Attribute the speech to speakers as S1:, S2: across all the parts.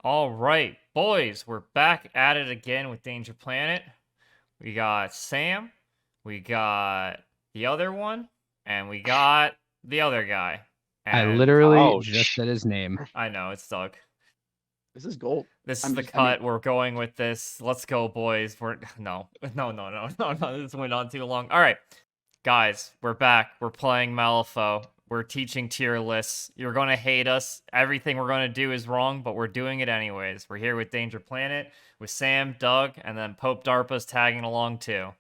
S1: All right, boys, we're back at it again with Danger Planet. We got Sam, we got the other one, and we got the other guy.
S2: I
S1: And
S2: literally just
S3: Ouch.
S2: said his name.
S1: I know it's Doug.
S4: This is gold.
S1: This is
S4: I'm
S1: the
S4: just, I mean,
S1: cut. We're going with this. Let's go, boys. We're no. This went on too long. All right, guys, we're back. We're playing Malifaux. We're teaching tier lists. You're gonna hate us. Everything we're gonna do is wrong, but we're doing it anyways. We're here with Danger Planet, with Sam, Doug, and then Pope DARPA's tagging along too.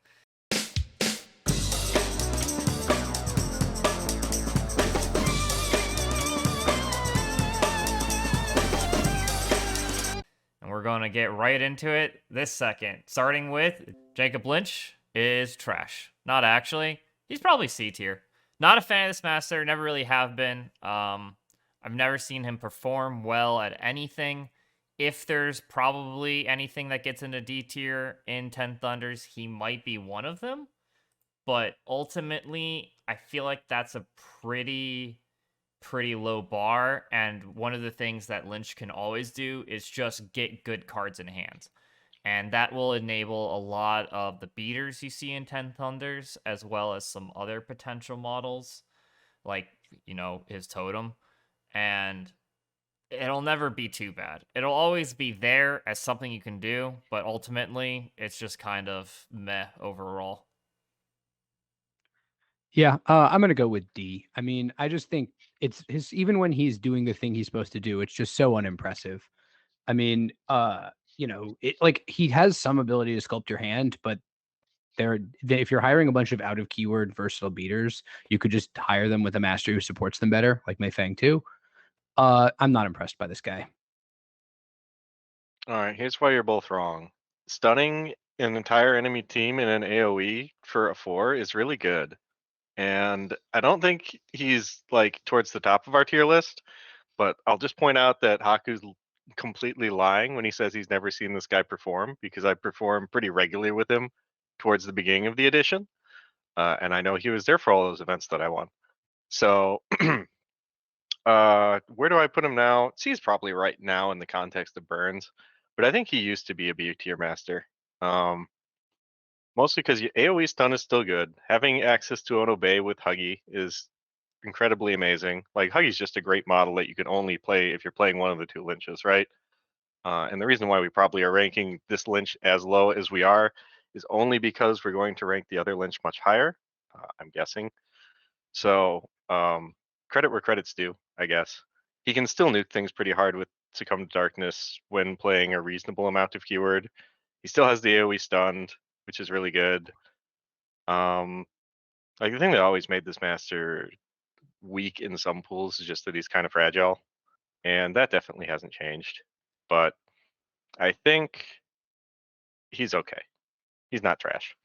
S1: And we're gonna get right into it this second. Starting with Jakob Lynch is trash. Not actually. He's probably C tier. Not a fan of this master. Never really have been. I've never seen him perform well at anything. If there's probably anything that gets into D tier in 10 Thunders, he might be one of them. But ultimately, I feel like that's a pretty low bar, and one of the things that Lynch can always do is just get good cards in hand. And that will enable a lot of the beaters you see in 10 Thunders, as well as some other potential models, like, his totem. And it'll never be too bad. It'll always be there as something you can do, but ultimately, it's just kind of meh overall.
S2: Yeah, I'm gonna go with D. I mean, I just think it's his even when he's doing the thing he's supposed to do, it's just so unimpressive. I mean, it like he has some ability to sculpt your hand, but if you're hiring a bunch of out of keyword versatile beaters, you could just hire them with a master who supports them better, like Mei Fang too. I'm not impressed by this guy.
S3: All right, here's why you're both wrong. Stunning an entire enemy team in an AoE for a 4 is really good. And I don't think he's like towards the top of our tier list, but I'll just point out that Haku's completely lying when he says he's never seen this guy perform, because I perform pretty regularly with him towards the beginning of the edition. And I know he was there for all those events that I won. So where do I put him now? C is probably right now in the context of Burns, but I think he used to be a B tier master. Mostly because AoE stun is still good. Having access to an obey with Huggy is incredibly amazing. Like, Huggy's just a great model that you can only play if you're playing one of the two Lynches, right? And the reason why we probably are ranking this Lynch as low as we are is only because we're going to rank the other Lynch much higher, I'm guessing. So, credit where credit's due, I guess. He can still nuke things pretty hard with Succumb to Darkness when playing a reasonable amount of keyword. He still has the AoE stunned, which is really good. Like, the thing that always made this master weak in some pools is just that he's kind of fragile, and that definitely hasn't changed. But I think he's okay. He's not trash.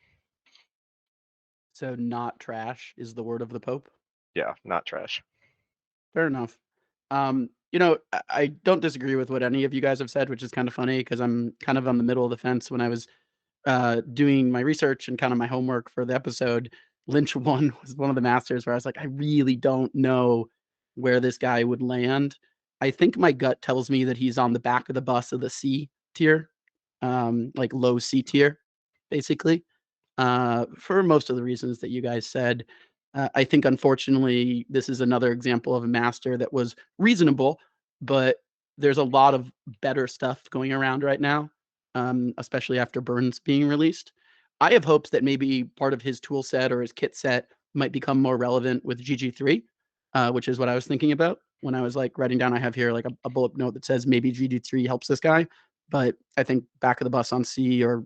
S4: so not trash is the word of the Pope.
S3: Yeah, not trash.
S4: Fair enough. I don't disagree with what any of you guys have said, which is kind of funny because I'm kind of on the middle of the fence. When I was doing my research and kind of my homework for the episode, Lynch 1 was one of the masters where I was like, I really don't know where this guy would land. I think my gut tells me that he's on the back of the bus of the C tier, like low C tier, basically, for most of the reasons that you guys said. I think, unfortunately, this is another example of a master that was reasonable, but there's a lot of better stuff going around right now, especially after Burns being released. I have hopes that maybe part of his tool set or his kit set might become more relevant with GG3, which is what I was thinking about when I was like writing down. I have here like a bullet note that says maybe GG3 helps this guy, but I think back of the bus on C or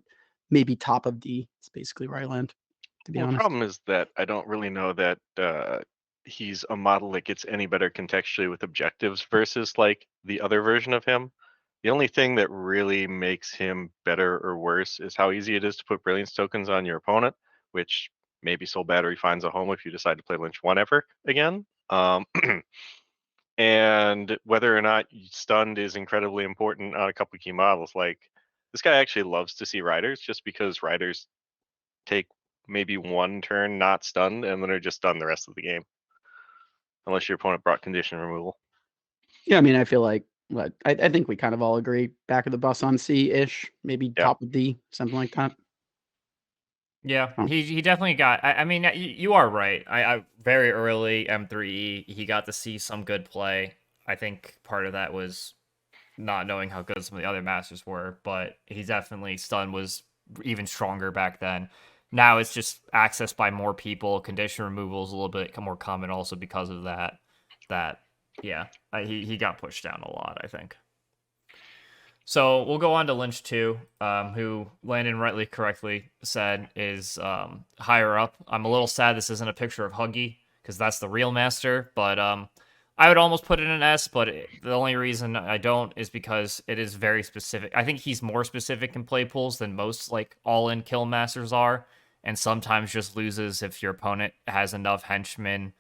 S4: maybe top of D is basically where I land, to be
S3: Well, the
S4: honest.
S3: problem is that I don't really know that he's a model that gets any better contextually with objectives versus like the other version of him. The only thing that really makes him better or worse is how easy it is to put brilliance tokens on your opponent, which maybe Soul Battery finds a home if you decide to play Lynch 1 ever again. And whether or not stunned is incredibly important on a couple of key models. Like, this guy actually loves to see riders just because riders take maybe one turn not stunned and then are just stunned the rest of the game. Unless your opponent brought condition removal.
S4: Yeah, I mean, I feel like But I think we kind of all agree. Back of the bus on C-ish, maybe
S3: Yeah.
S4: top of D, something like that.
S1: Yeah,
S4: Oh.
S1: he definitely got. I mean, you are right. I very early M3E, he got to see some good play. I think part of that was not knowing how good some of the other masters were, but he definitely stun was even stronger back then. Now it's just accessed by more people. Condition removal is a little bit more common also because of that. Yeah, he got pushed down a lot, I think. So we'll go on to Lynch 2, who Landon rightly correctly said is higher up. I'm a little sad this isn't a picture of Huggy, because that's the real master, but I would almost put it in an S, but the only reason I don't is because it is very specific. I think he's more specific in play pools than most like all-in kill masters are, and sometimes just loses if your opponent has enough henchmen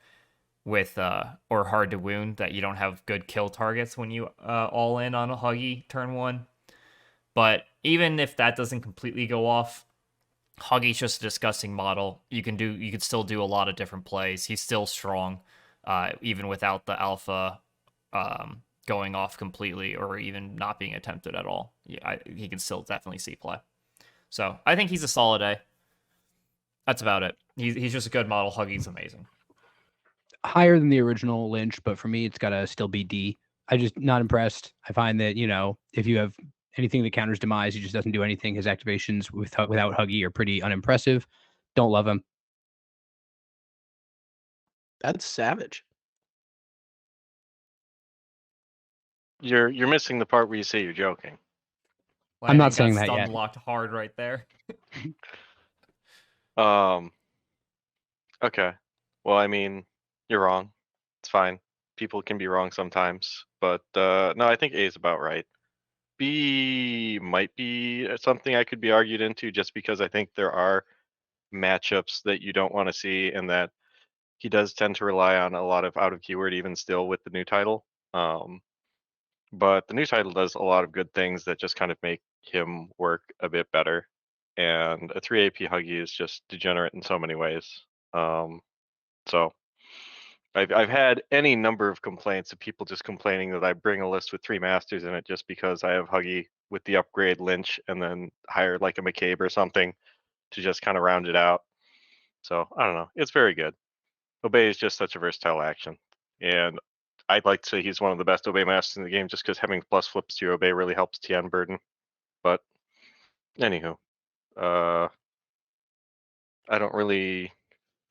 S1: with or hard to wound that you don't have good kill targets when you all in on a Huggy turn 1. But even if that doesn't completely go off, Huggy's just a disgusting model. You can still do a lot of different plays. He's still strong, even without the alpha going off completely or even not being attempted at all. He can still definitely see play. So I think he's a solid A. That's about it. He's just a good model. Huggy's amazing.
S2: Higher than the original Lynch, but for me, it's got to still be D. I just not impressed. I find that, if you have anything that counters demise, he just doesn't do anything. His activations without Huggy are pretty unimpressive. Don't love him.
S4: That's savage.
S3: You're missing the part where you say you're joking.
S2: I'm not
S1: Landon
S2: saying
S1: got
S2: that
S1: stun
S2: yet.
S1: locked hard right there.
S3: Okay. Well, I mean, you're wrong. It's fine. People can be wrong sometimes, but no, I think A is about right. B might be something I could be argued into just because I think there are matchups that you don't want to see, and that he does tend to rely on a lot of out of keyword even still with the new title. But the new title does a lot of good things that just kind of make him work a bit better. And a 3 AP Huggy is just degenerate in so many ways. So I've had any number of complaints of people just complaining that I bring a list with 3 masters in it just because I have Huggy with the upgrade Lynch and then hired like a McCabe or something to just kind of round it out. So I don't know. It's very good. Obey is just such a versatile action. And I'd like to say he's one of the best Obey masters in the game just because having plus flips to your Obey really helps TN burden. But anywho, I don't really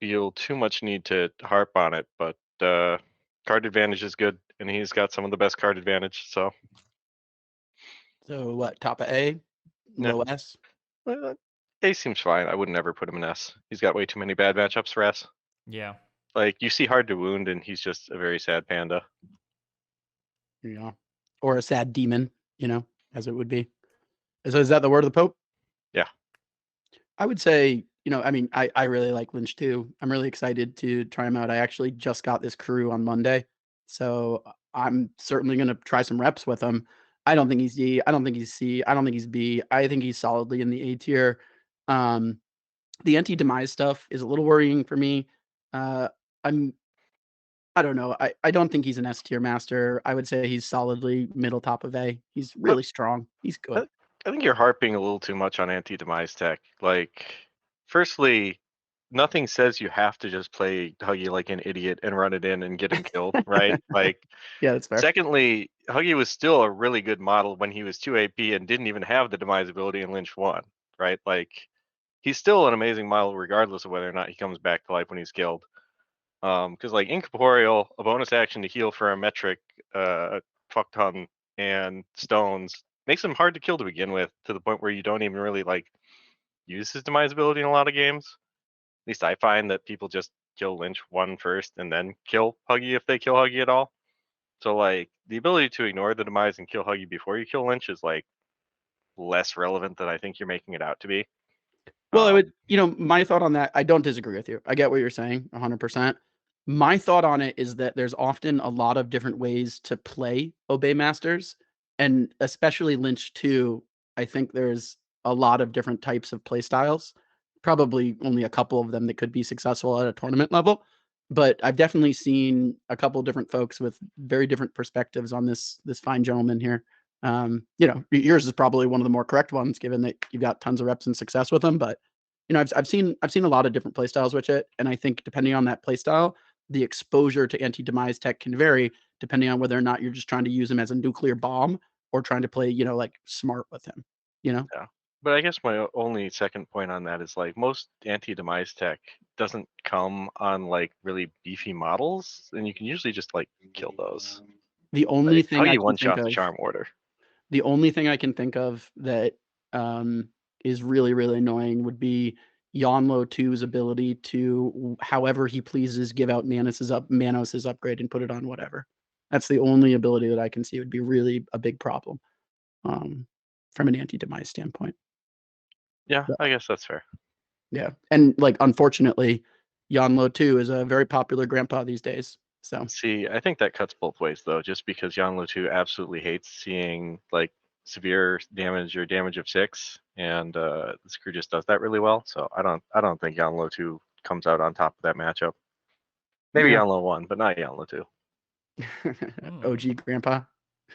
S3: feel too much need to harp on it, but card advantage is good, and he's got some of the best card advantage. So
S4: So what? Top of A,
S3: Yeah.
S4: low S.
S3: A seems fine. I would never put him in S. He's got way too many bad matchups for S.
S1: Yeah.
S3: Like you see hard to wound, and he's just a very sad panda.
S4: Yeah. Or a sad demon, as it would be. So is that the word of the Pope?
S3: Yeah.
S4: I would say, I mean, I really like Lynch too. I'm really excited to try him out. I actually just got this crew on Monday, so I'm certainly going to try some reps with him. I don't think he's D. I don't think he's C. I don't think he's B. I think he's solidly in the A tier. The anti-demise stuff is a little worrying for me. I don't know. I don't think he's an S tier master. I would say he's solidly middle top of A. He's really strong. He's good.
S3: I think you're harping a little too much on anti-demise tech. Like, firstly, nothing says you have to just play Huggy like an idiot and run it in and get him killed, right? Like,
S4: Yeah, that's fair.
S3: secondly, Huggy was still a really good model when he was 2 AP and didn't even have the demise ability in Lynch 1, right? Like, he's still an amazing model regardless of whether or not he comes back to life when he's killed. Because like Incorporeal, a bonus action to heal for a metric, fuck ton, and stones makes him hard to kill to begin with, to the point where you don't even really like use his demise ability in a lot of games. At least I find that people just kill Lynch 1 first and then kill Huggy if they kill Huggy at all. So like the ability to ignore the demise and kill Huggy before you kill Lynch is like less relevant than I think you're making it out to be.
S4: Well, I would, my thought on that, I don't disagree with you. I get what you're saying 100%. My thought on it is that there's often a lot of different ways to play Obey Masters, and especially Lynch 2, I think there's a lot of different types of play styles. Probably only a couple of them that could be successful at a tournament level. but I've definitely seen a couple different folks with very different perspectives on this fine gentleman here. Yours is probably one of the more correct ones, given that you've got tons of reps and success with them. But I've seen a lot of different playstyles with it, and I think depending on that playstyle, the exposure to anti-demise tech can vary depending on whether or not you're just trying to use him as a nuclear bomb or trying to play, like smart with him.
S3: Yeah. But I guess my only second point on that is like most anti-demise tech doesn't come on like really beefy models, and you can usually just like kill those.
S4: The only
S3: Like,
S4: thing I
S3: Huggy
S4: can
S3: one
S4: think
S3: shot the
S4: of,
S3: charm order.
S4: the only thing I can think of that is really, really annoying would be Yonlo 2's ability to, however he pleases, give out Manos' upgrade and put it on whatever. That's the only ability that I can see would be really a big problem from an anti-demise standpoint.
S3: Yeah, I guess that's fair.
S4: Yeah, and like unfortunately, Yonlo 2 is a very popular grandpa these days. So
S3: See, I think that cuts both ways though, just because Yanlu 2 absolutely hates seeing like severe damage or damage of 6, and this crew just does that really well. So I don't think Yanlu 2 comes out on top of that matchup. Maybe
S4: yeah.
S3: Yanlu 1, but not Yanlu 2.
S4: OG grandpa.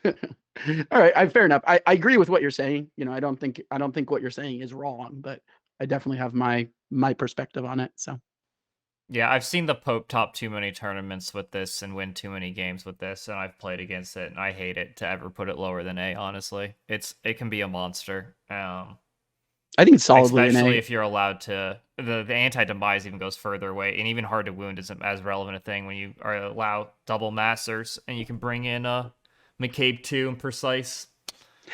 S4: All right, fair enough. I agree with what you're saying. I don't think what you're saying is wrong, but I definitely have my perspective on it. So
S1: Yeah, I've seen the Pope top too many tournaments with this and win too many games with this, and I've played against it, and I hate it to ever put it lower than A. Honestly, it can be a monster.
S4: I think it's solidly
S1: especially
S4: an A.
S1: if you're allowed to. The anti-demise even goes further away, and even hard to wound isn't as relevant a thing when you are allow double masters, and you can bring in McCabe 2 and precise.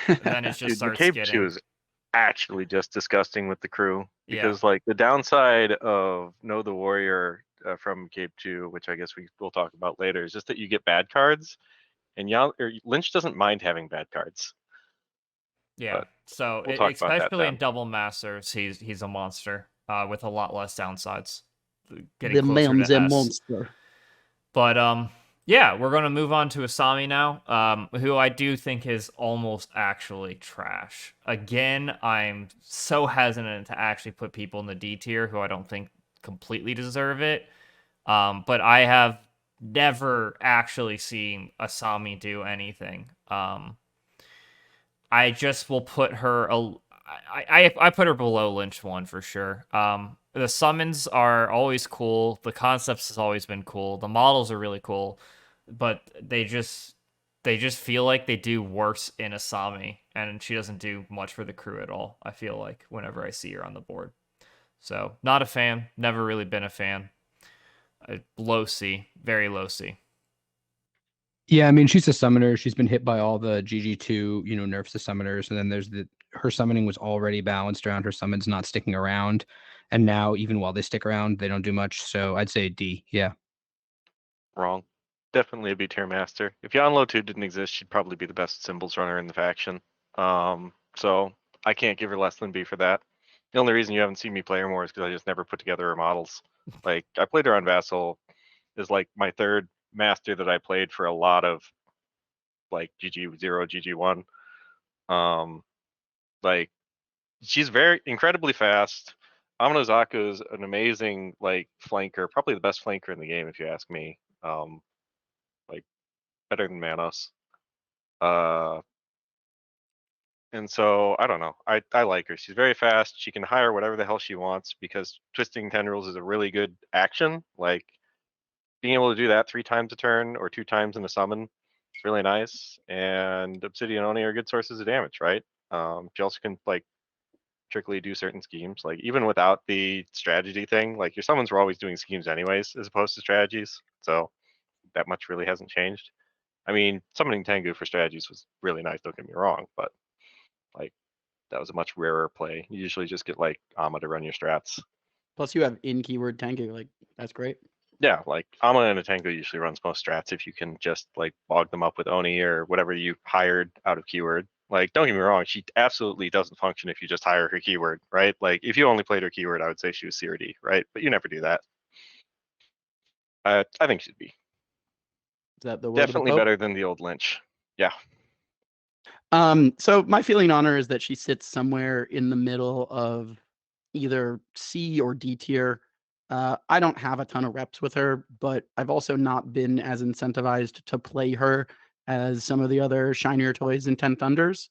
S1: Then it just
S3: Dude,
S1: starts
S3: McCabe
S1: getting
S3: 2 is actually just disgusting with the crew,
S1: Yeah.
S3: because like the downside of Know the Warrior from McCabe 2, which I guess we'll talk about later, is just that you get bad cards, and Lynch doesn't mind having bad cards.
S1: Yeah.
S3: But
S1: So
S3: we'll talk about that
S1: especially in
S3: then.
S1: double masters, he's a monster with a lot less downsides. Getting
S4: The
S1: closer
S4: man's
S1: to
S4: a
S1: S.
S4: monster.
S1: But yeah, we're gonna move on to Asami now, who I do think is almost actually trash. Again, I'm so hesitant to actually put people in the D tier who I don't think completely deserve it. But I have never actually seen Asami do anything. I just will put her. I put her below Lynch 1 for sure. The summons are always cool. The concepts has always been cool. The models are really cool, but they just feel like they do worse in Asami, and she doesn't do much for the crew at all. I feel like whenever I see her on the board, so not a fan. Never really been a fan. Low C, very low C.
S2: Yeah, I mean, she's a summoner. She's been hit by all the GG2, nerfs to summoners. And then there's her summoning was already balanced around her summons not sticking around. And now, even while they stick around, they don't do much. So I'd say D. Yeah.
S3: Wrong. Definitely a B tier master. If Yanlo 2 didn't exist, she'd probably be the best symbols runner in the faction. So I can't give her less than B for that. The only reason you haven't seen me play her more is because I just never put together her models. Like I played her on Vassal, is like my third master that I played for a lot of like GG0, GG1. Like she's very incredibly fast. Amanozaku is an amazing like flanker, probably the best flanker in the game if you ask me. Like better than Manos. And so I don't know. I like her. She's very fast. She can hire whatever the hell she wants because twisting tendrils is a really good action. Like being able to do that 3 times a turn or 2 times in a summon is really nice. And Obsidian Oni are good sources of damage, right? She also can like trickyly do certain schemes. Like even without the strategy thing, like your summons were always doing schemes anyways, as opposed to strategies. So that much really hasn't changed. I mean, summoning Tengu for strategies was really nice, don't get me wrong, but like that was a much rarer play. You usually just get like Ama to run your strats.
S4: Plus, you have in keyword Tengu. Like that's great.
S3: Yeah, like Ama and a Tengu usually runs most strats if you can just like bog them up with Oni or whatever you hired out of keyword. Like, don't get me wrong, she absolutely doesn't function if you just hire her keyword, right? Like, if you only played her keyword, I would say she was CRD, right? But you never do that. I think she'd be.
S4: Is that the word
S3: Definitely
S4: of the Pope?
S3: better than the old Lynch. Yeah.
S4: So my feeling on her is that she sits somewhere in the middle of either C or D tier. I don't have a ton of reps with her, but I've also not been as incentivized to play her as some of the other shinier toys in 10 Thunders.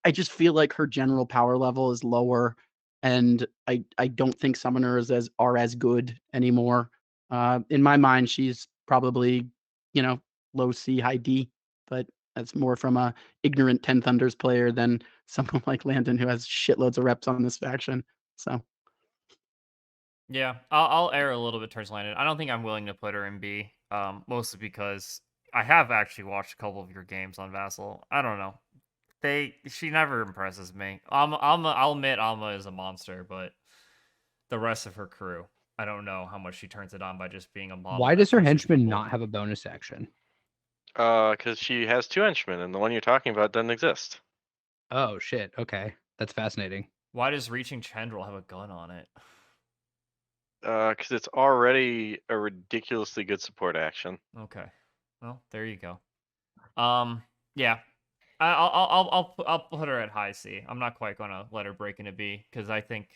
S4: I just feel like her general power level is lower, and I don't think summoners are as good anymore. In my mind, she's probably, you know, low C, high D, but that's more from a ignorant 10 Thunders player than someone like Landon who has shitloads of reps on this faction. So
S1: Yeah, I'll err a little bit towards Landon. I don't think I'm willing to put her in B. Mostly because I have actually watched a couple of your games on Vassal. I don't know. She never impresses me. I'll admit Alma is a monster, but the rest of her crew, I don't know how much she turns it on by just being a model.
S2: Why
S1: that
S2: does her
S1: pushes
S2: henchman
S1: people.
S2: not have a bonus action?
S3: Because she has 2 henchmen, and the one you're talking about doesn't exist.
S2: Oh shit. Okay, that's fascinating.
S1: Why does reaching Chandril have a gun on it?
S3: Because it's already a ridiculously good support action.
S1: Okay, well there you go. Yeah, I'll put her at high C. I'm not quite gonna let her break into B because I think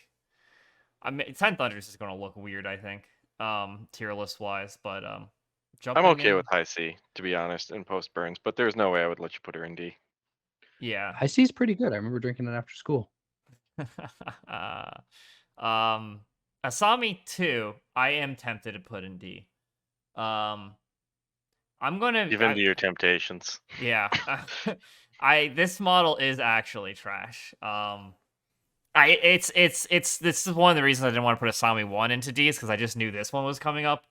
S1: 10 Thunders is gonna look weird. I think tier list wise, but
S3: I'm
S1: jumping
S3: okay
S1: in,
S3: with high C, to be honest, in post burns, but there's no way I would let you put her in D.
S1: yeah.
S2: High C is pretty good. I remember drinking it after school.
S1: Asami 2, I am tempted to put in D. I'm gonna
S3: Give in to your temptations.
S1: yeah. This model is actually trash. It's this is one of the reasons I didn't want to put Asami 1 into D is because I just knew this one was coming up.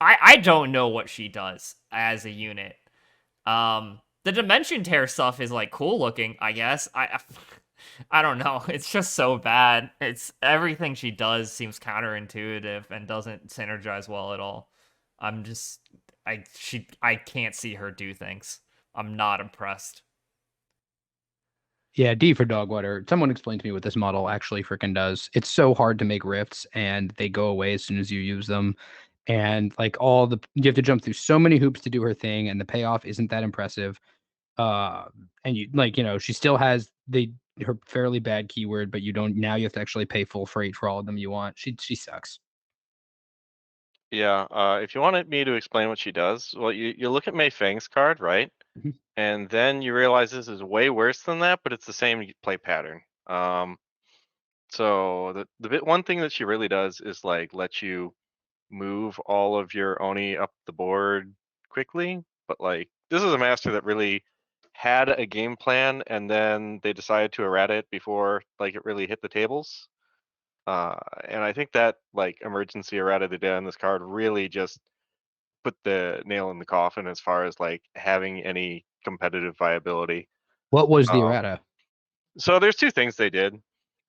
S1: I don't know what she does as a unit. The Dimension Tear stuff is like cool looking, I guess. I don't know. It's just so bad. It's everything she does seems counterintuitive and doesn't synergize well at all. I can't see her do things. I'm not impressed.
S2: Yeah, D for Dogwater. Someone explained to me what this model actually freaking does. It's so hard to make rifts, and they go away as soon as you use them. And like you have to jump through so many hoops to do her thing, and the payoff isn't that impressive. And she still has her fairly bad keyword, but you have to actually pay full freight for all of them you want. She sucks.
S3: Yeah, if you wanted me to explain what she does, well, you look at Mei Fang's card, right?
S2: Mhm.
S3: And then you realize this is way worse than that, but it's the same play pattern. So one thing that she really does is like let you move all of your Oni up the board quickly. But like this is a master that really had a game plan, and then they decided to errata it before like it really hit the tables. And I think that like emergency errata the day on this card really just put the nail in the coffin as far as like having any competitive viability.
S2: What was the
S3: Um,
S2: errata?
S3: so there's 2 things they did.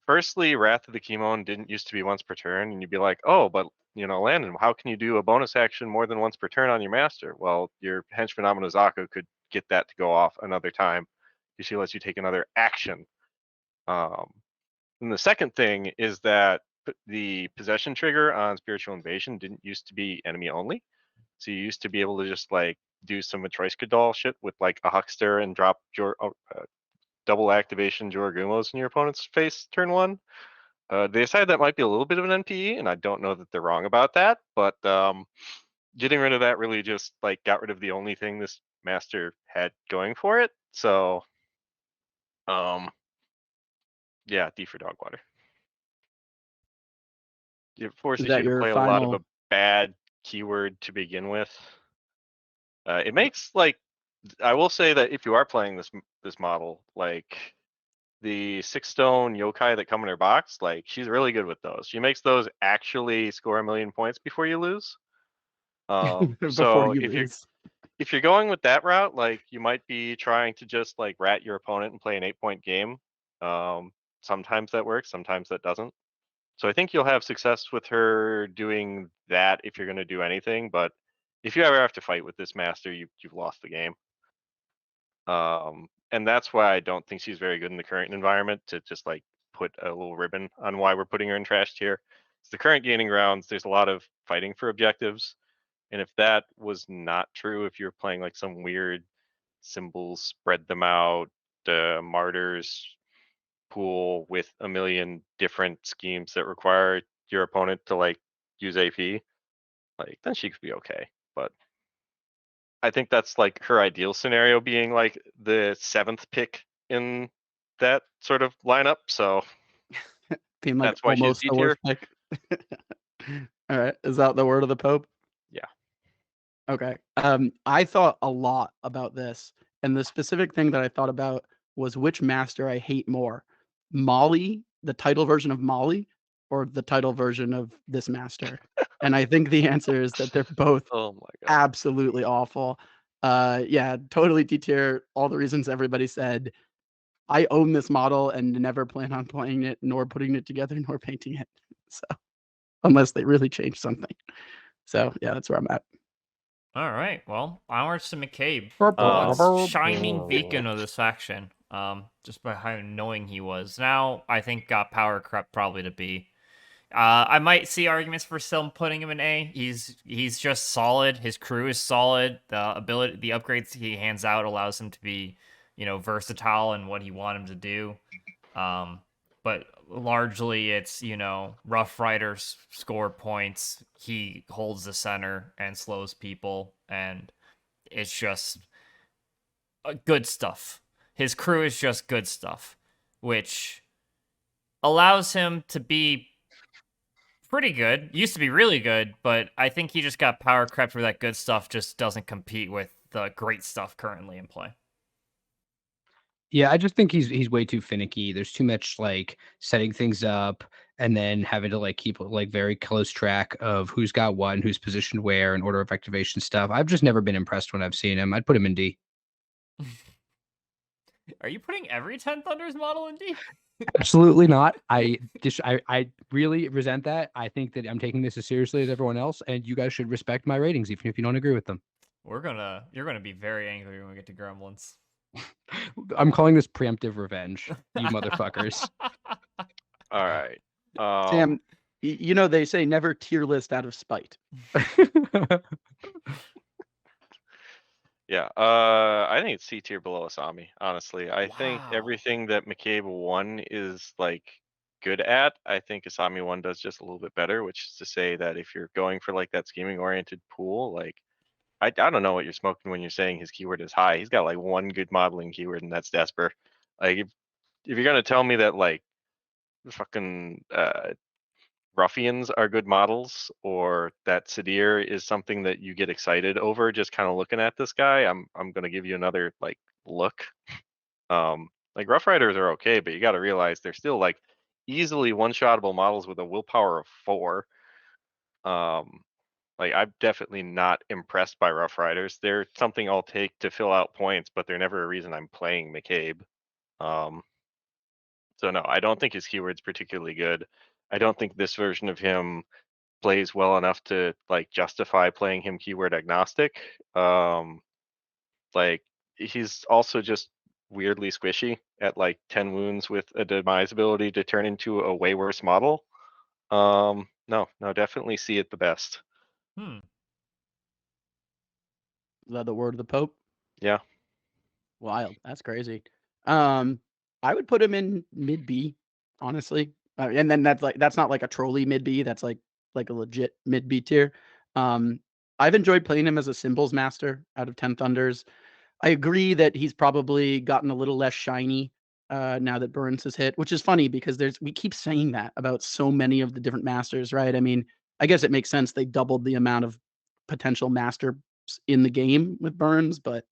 S3: Firstly, Wrath of the Chemon didn't used to be once per turn, and you'd be like, oh, but Landon, how can you do a bonus action more than once per turn on your master? Well, your henchman Amanozaka could get that to go off another time. She lets you take another action. And the second thing is that the possession trigger on Spiritual Invasion didn't used to be enemy only. So you used to be able to just like do some Matryoshka shit with like a Huckster and drop your double activation Joragumos in your opponent's face turn 1. They decided that might be a little bit of an NPE, and I don't know that they're wrong about that, but getting rid of that really just like got rid of the only thing this master had going for it. So yeah, D for Dogwater. It
S4: is
S3: forces
S4: that
S3: you to
S4: your
S3: play a lot of
S4: final?
S3: a bad keyword to begin with. It makes like I will say that if you are playing this model, like the 6-stone yokai that come in her box, like she's really good with those. She makes those actually score 1,000,000 points before you lose.
S4: Before
S3: So
S4: you
S3: if
S4: lose.
S3: you're going with that route, like you might be trying to just like rat your opponent and play an 8-point game. Sometimes that works, sometimes that doesn't. So I think you'll have success with her doing that if you're going to do anything. But if you ever have to fight with this master, you've lost the game. And that's why I don't think she's very good in the current environment to just like put a little ribbon on why we're putting her in trash tier. It's the current gaining grounds. There's a lot of fighting for objectives. And if that was not true, if you're playing like some weird symbols, spread them out, martyrs pool with a million different schemes that require your opponent to like use AP, like then she could be okay. But I think that's like her ideal scenario, being like the 7th pick in that sort of lineup. So
S4: Being like
S3: that's why she's
S4: almost
S3: D
S4: the
S3: tier.
S4: worst pick. All right. Is that the word of the Pope?
S3: Yeah.
S4: Okay. I thought a lot about this, and the specific thing that I thought about was which master I hate more, Molly, the title version of Molly, or the title version of this master. And I think the answer is that they're both
S3: Oh my god.
S4: absolutely awful. Yeah, totally D tier. All the reasons everybody said. I own this model and never plan on playing it, nor putting it together, nor painting it. So unless they really change something. So yeah, that's where I'm at.
S1: All right. Well, onwards to McCabe,
S2: Burp,
S1: the
S2: burp,
S1: once
S2: burp, burp.
S1: shining beacon of this faction. Just by how annoying he was. Now I think got power crept probably to B. I might see arguments for still putting him in A. He's just solid. His crew is solid. The upgrades he hands out allows him to be, versatile in what he want him to do. But largely it's, Rough Riders score points. He holds the center and slows people, and it's just good stuff. His crew is just good stuff, which allows him to be pretty good. Used to be really good, but I think he just got power crept where that good stuff just doesn't compete with the great stuff currently in play.
S2: Yeah, I just think he's way too finicky. There's too much like setting things up and then having to like keep like very close track of who's got what and who's positioned where and order of activation stuff. I've just never been impressed when I've seen him. I'd put him in D.
S1: Are you putting every 10 Thunders model in D?
S2: Absolutely not. I really resent that. I think that I'm taking this as seriously as everyone else, and you guys should respect my ratings, even if you don't agree with them.
S1: You're gonna be very angry when we get to Gremlins.
S2: I'm calling this preemptive revenge, you motherfuckers.
S3: All right.
S4: Sam, you know they say never tier list out of spite.
S3: Yeah, I think it's C tier below Asami, honestly. I think
S1: Wow.
S3: everything that McCabe 1 is like good at, I think Asami 1 does just a little bit better, which is to say that if you're going for like that scheming oriented pool, like I don't know what you're smoking when you're saying his keyword is high. He's got like one good modeling keyword, and that's Desper. Like if you're gonna tell me that like fucking ruffians are good models, or that Sadir is something that you get excited over just kind of looking at this guy, I'm gonna give you another like look. Like Rough Riders are okay, but you got to realize they're still like easily one-shottable models with a willpower of 4. Like I'm definitely not impressed by Rough Riders. They're something I'll take to fill out points, but they're never a reason I'm playing McCabe. So no, I don't think his keyword's particularly good. I don't think this version of him plays well enough to like justify playing him keyword agnostic. Like he's also just weirdly squishy at like 10 wounds with a demise ability to turn into a way worse model. No, definitely see it the best.
S1: Hmm.
S4: Is that the word of the Pope?
S3: Yeah.
S4: Wild. That's crazy. I would put him in mid B, honestly. And then that's not like a trolley mid B. That's like a legit mid B tier. I've enjoyed playing him as a symbols master out of 10 Thunders. I agree that he's probably gotten a little less shiny now that Burns has hit, which is funny because we keep saying that about so many of the different masters, right? I mean, I guess it makes sense they doubled the amount of potential masters in the game with Burns, but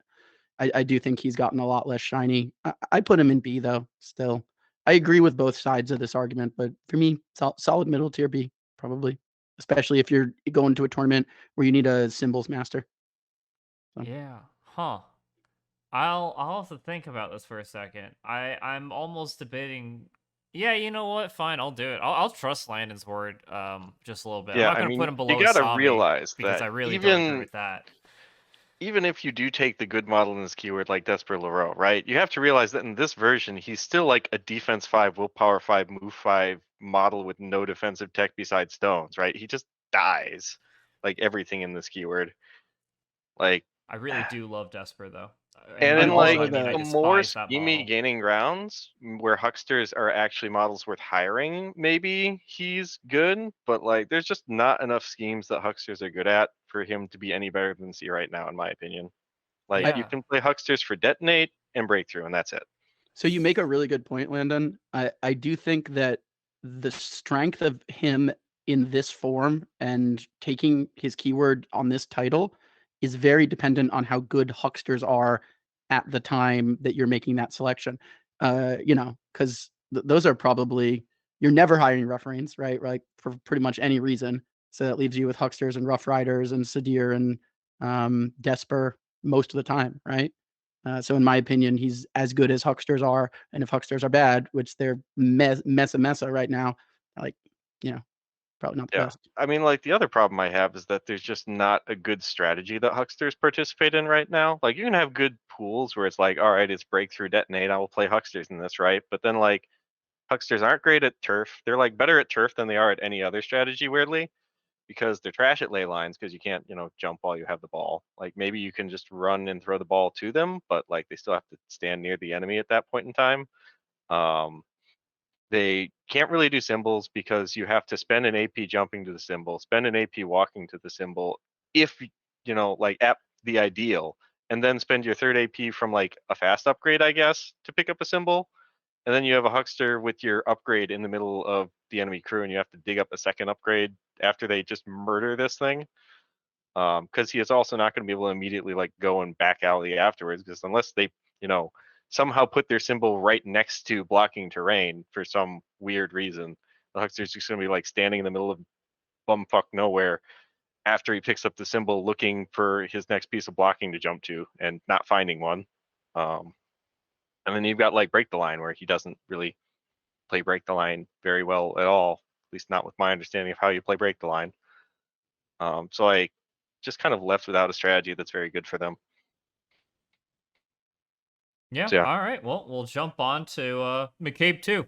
S4: I do think he's gotten a lot less shiny. I put him in B though. Still, I agree with both sides of this argument, but for me, solid middle tier B probably, especially if you're going to a tournament where you need a symbols master. So.
S1: Yeah. Huh. I'll have to think about this for a second. I'm almost debating. Yeah, you know what? Fine, I'll do it. I'll trust Landon's word just a little bit. I'm
S3: Yeah,
S1: not
S3: I
S1: gonna
S3: mean,
S1: put him below
S3: you gotta
S1: Asami
S3: realize
S1: because
S3: that
S1: I really don't agree with that.
S3: even if you do take the good model in this keyword like Desper Leroux, right? You have to realize that in this version, he's still like a defense 5, willpower 5, move 5 model with no defensive tech besides stones, right? He just dies like everything in this keyword. Like
S1: I really do love Desper though.
S3: And
S4: And
S3: in
S4: also
S3: like
S4: the-
S3: the more schemy gaining grounds where hucksters are actually models worth hiring, maybe he's good, but like there's just not enough schemes that hucksters are good at for him to be any better than C right now, in my opinion. Like you
S1: Yeah.
S3: can play hucksters for detonate and breakthrough, and that's it.
S4: So you make a really good point, Landon. I do think that the strength of him in this form and taking his keyword on this title is very dependent on how good hucksters are at the time that you're making that selection. You know, because those are probably you're never hiring rough reigns, right? Like for pretty much any reason. So that leaves you with hucksters and rough riders and Sadir and Desper most of the time, right? So in my opinion, he's as good as hucksters are, and if hucksters are bad, which they're messa right now, like, you know, probably not the
S3: Yeah.
S4: best.
S3: I mean, like the other problem I have is that there's just not a good strategy that hucksters participate in right now. Like you can have good pools where it's like, all right, it's breakthrough detonate, I will play hucksters in this, right? But then like hucksters aren't great at turf. They're like better at turf than they are at any other strategy, weirdly, because they're trash at ley lines because you can't, jump while you have the ball. Like maybe you can just run and throw the ball to them, but like they still have to stand near the enemy at that point in time. They can't really do symbols because you have to spend an AP jumping to the symbol, spend an AP walking to the symbol, if like at the ideal, and then spend your third AP from like a fast upgrade, I guess, to pick up a symbol. And then you have a huckster with your upgrade in the middle of the enemy crew, and you have to dig up a second upgrade after they just murder this thing. Because he is also not going to be able to immediately like go and back alley afterwards, because unless they, somehow put their symbol right next to blocking terrain for some weird reason, the huckster's just going to be like standing in the middle of bumfuck nowhere after he picks up the symbol, looking for his next piece of blocking to jump to and not finding one. And then you've got like break the line, where he doesn't really play break the line very well at all, at least not with my understanding of how you play break the line. So I just kind of left without a strategy that's very good for them.
S1: Yeah.
S3: So, yeah.
S1: All right. Well, we'll jump on to McCabe 2.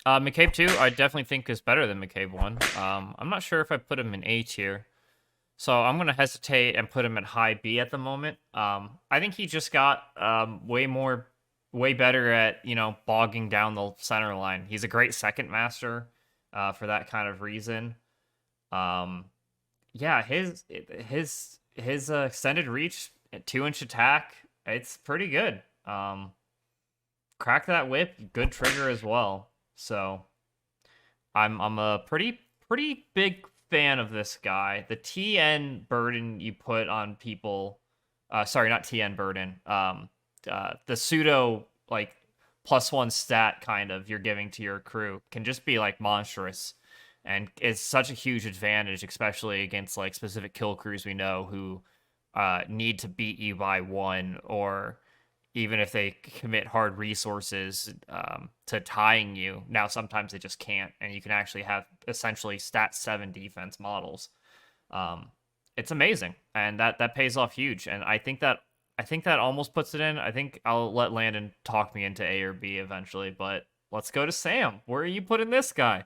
S1: McCabe 2, I definitely think is better than McCabe 1. I'm not sure if I put him in A tier. So I'm going to hesitate and put him at high B at the moment. I think he just got way better at, bogging down the center line. He's a great second master for that kind of reason. Yeah, his extended reach, 2-inch attack, it's pretty good. Crack that whip, good trigger as well. So I'm a pretty big fan of this guy. The TN burden you put on people, sorry, not TN burden. The pseudo like +1 stat kind of you're giving to your crew can just be like monstrous, and it's such a huge advantage, especially against like specific kill crews we know who need to beat you by 1, or even if they commit hard resources to tying you. Now sometimes they just can't, and you can actually have essentially stat 7 defense models. It's amazing, and that pays off huge. And I think that almost puts it in. I think I'll let Landon talk me into A or B eventually, but let's go to Sam. Where are you putting this guy?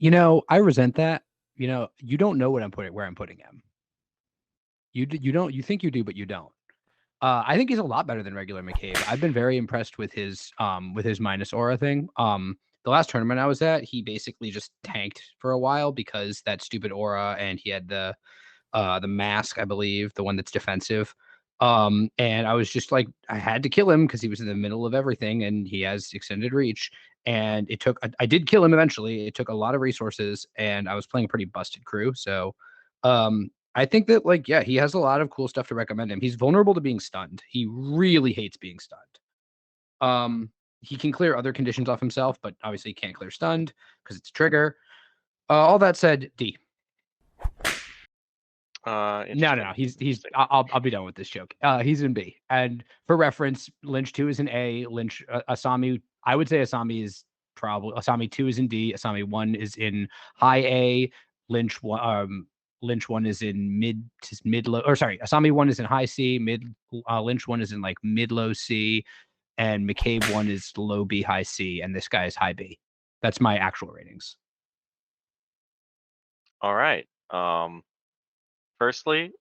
S2: I resent that. You don't know where I'm putting him. You don't. You think you do, but you don't. I think he's a lot better than regular McCabe. I've been very impressed with his minus aura thing. The last tournament I was at, he basically just tanked for a while because that stupid aura, and he had the mask, I believe, the one that's defensive. And I was just like, I had to kill him because he was in the middle of everything, and he has extended reach. And it took, I did kill him eventually. It took a lot of resources, and I was playing a pretty busted crew. So, I think that, like, yeah, he has a lot of cool stuff to recommend him. He's vulnerable to being stunned. He really hates being stunned. He can clear other conditions off himself, but obviously he can't clear stunned because it's trigger. All that said, D. No. He's. I'll be done with this joke. He's in B. And for reference, Lynch 2 is in A. Lynch Asami. I would say Asami is probably Asami 2 is in D. Asami 1 is in high A. Lynch 1. Lynch 1 is in mid low. Or sorry, Asami 1 is in high C. Lynch 1 is in like mid low C, and McCabe 1 is low B, high C, and this guy is high B. That's my actual ratings.
S3: All right. Firstly,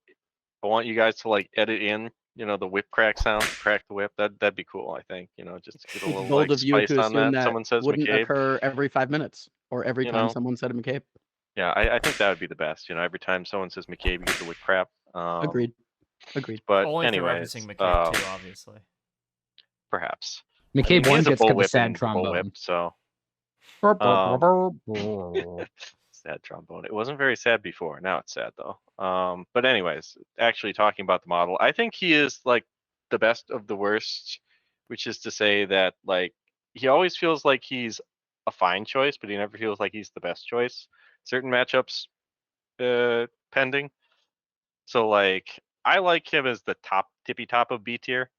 S3: I want you guys to like edit in the whip crack sound, crack the whip. That'd be cool. I think just to get a
S4: It's
S3: little
S4: bold
S3: like
S4: of you
S3: spice
S4: to
S3: on
S4: assume
S3: that.
S4: that
S3: Someone says
S4: wouldn't
S3: McCabe.
S4: occur every 5 minutes or every
S3: You
S4: time
S3: know,
S4: someone said a McCabe.
S3: yeah, I think that would be the best. Every time someone says McCabe, you get the whip crap.
S4: Agreed.
S3: But
S1: Only if you're
S3: anyways,
S1: referencing McCabe too, obviously.
S3: perhaps.
S2: McCabe
S3: he
S2: one
S3: has a
S2: gets got the
S3: bullwhip
S2: sad
S3: and bullwhip,
S2: trombone.
S3: so sad trombone. It wasn't very sad before. Now it's sad though. But anyways, actually talking about the model, I think he is like the best of the worst, which is to say that like he always feels like he's a fine choice, but he never feels like he's the best choice. Certain matchups pending. So like I like him as the tippy top of B tier.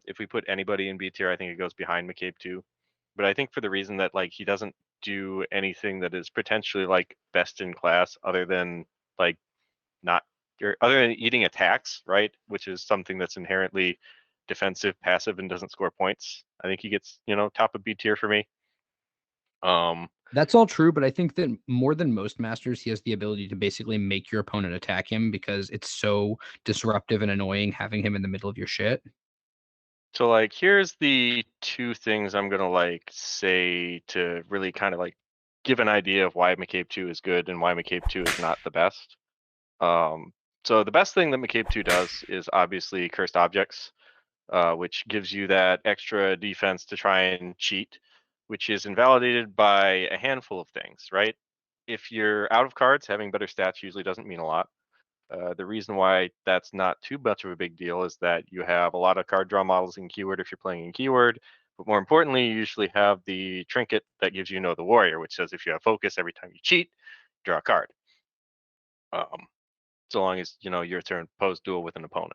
S3: If we put anybody in B tier, I think it goes behind McCabe too. But I think for the reason that like he doesn't do anything that is potentially like best in class other than like not or other than eating attacks, right? Which is something that's inherently defensive, passive, and doesn't score points. I think he gets, top of B tier for me.
S2: That's all true, but I think that more than most masters, he has the ability to basically make your opponent attack him because it's so disruptive and annoying having him in the middle of your shit.
S3: So like here's the two things I'm gonna like say to really kind of like give an idea of why McCabe 2 is good and why McCabe 2 is not the best. So the best thing that McCabe 2 does is obviously cursed objects, which gives you that extra defense to try and cheat, which is invalidated by a handful of things, right? If you're out of cards, having better stats usually doesn't mean a lot. The reason why that's not too much of a big deal is that you have a lot of card draw models in keyword if you're playing in keyword, but more importantly, you usually have the trinket that gives you Know the Warrior, which says if you have focus, every time you cheat, draw a card. So long as your turn pose duel with an opponent.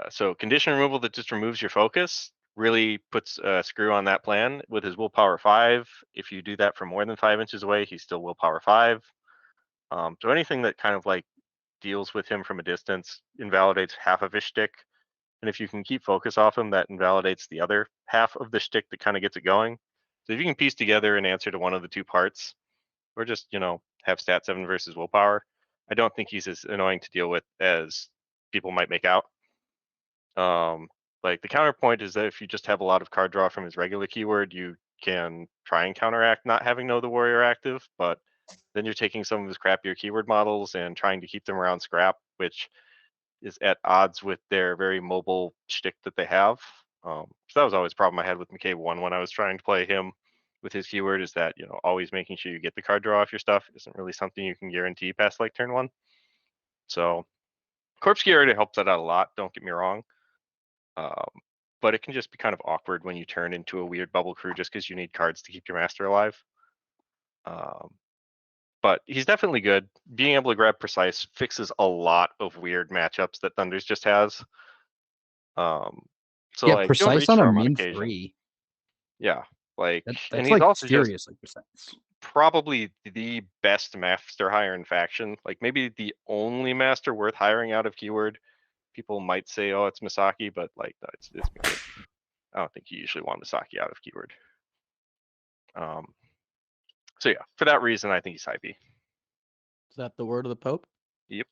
S3: So condition removal that just removes your focus really puts a screw on that plan. With his willpower 5, if you do that from more than 5 inches away, he's still willpower 5. So anything that kind of like deals with him from a distance invalidates half of his shtick. And if you can keep focus off him, that invalidates the other half of the shtick that kind of gets it going. So if you can piece together an answer to one of the two parts, or just, have stat 7 versus willpower, I don't think he's as annoying to deal with as people might make out. Like the counterpoint is that if you just have a lot of card draw from his regular keyword, you can try and counteract not having Know the Warrior active, but then you're taking some of his crappier keyword models and trying to keep them around scrap, which is at odds with their very mobile shtick that they have. So that was always a problem I had with McCabe 1 when I was trying to play him with his keyword, is that, always making sure you get the card draw off your stuff isn't really something you can guarantee past like turn 1. So Corpse Gear helps that out a lot, don't get me wrong. But it can just be kind of awkward when you turn into a weird bubble crew just because you need cards to keep your master alive. But he's definitely good. Being able to grab precise fixes a lot of weird matchups that Thunders just has. So
S2: yeah,
S3: like
S2: precise
S3: don't
S2: on a
S3: charm
S2: min
S3: occasion.
S2: 3.
S3: Yeah, like
S2: That's
S3: and he's
S2: like
S3: also just
S2: seriously precise.
S3: probably the best master hire in faction. Like maybe the only master worth hiring out of keyword. People might say, "Oh, it's Misaki," but like no, it's McCabe. I don't think you usually want Misaki out of keyword. So yeah, for that reason, I think he's high B.
S4: Is that the word of the Pope?
S3: Yep.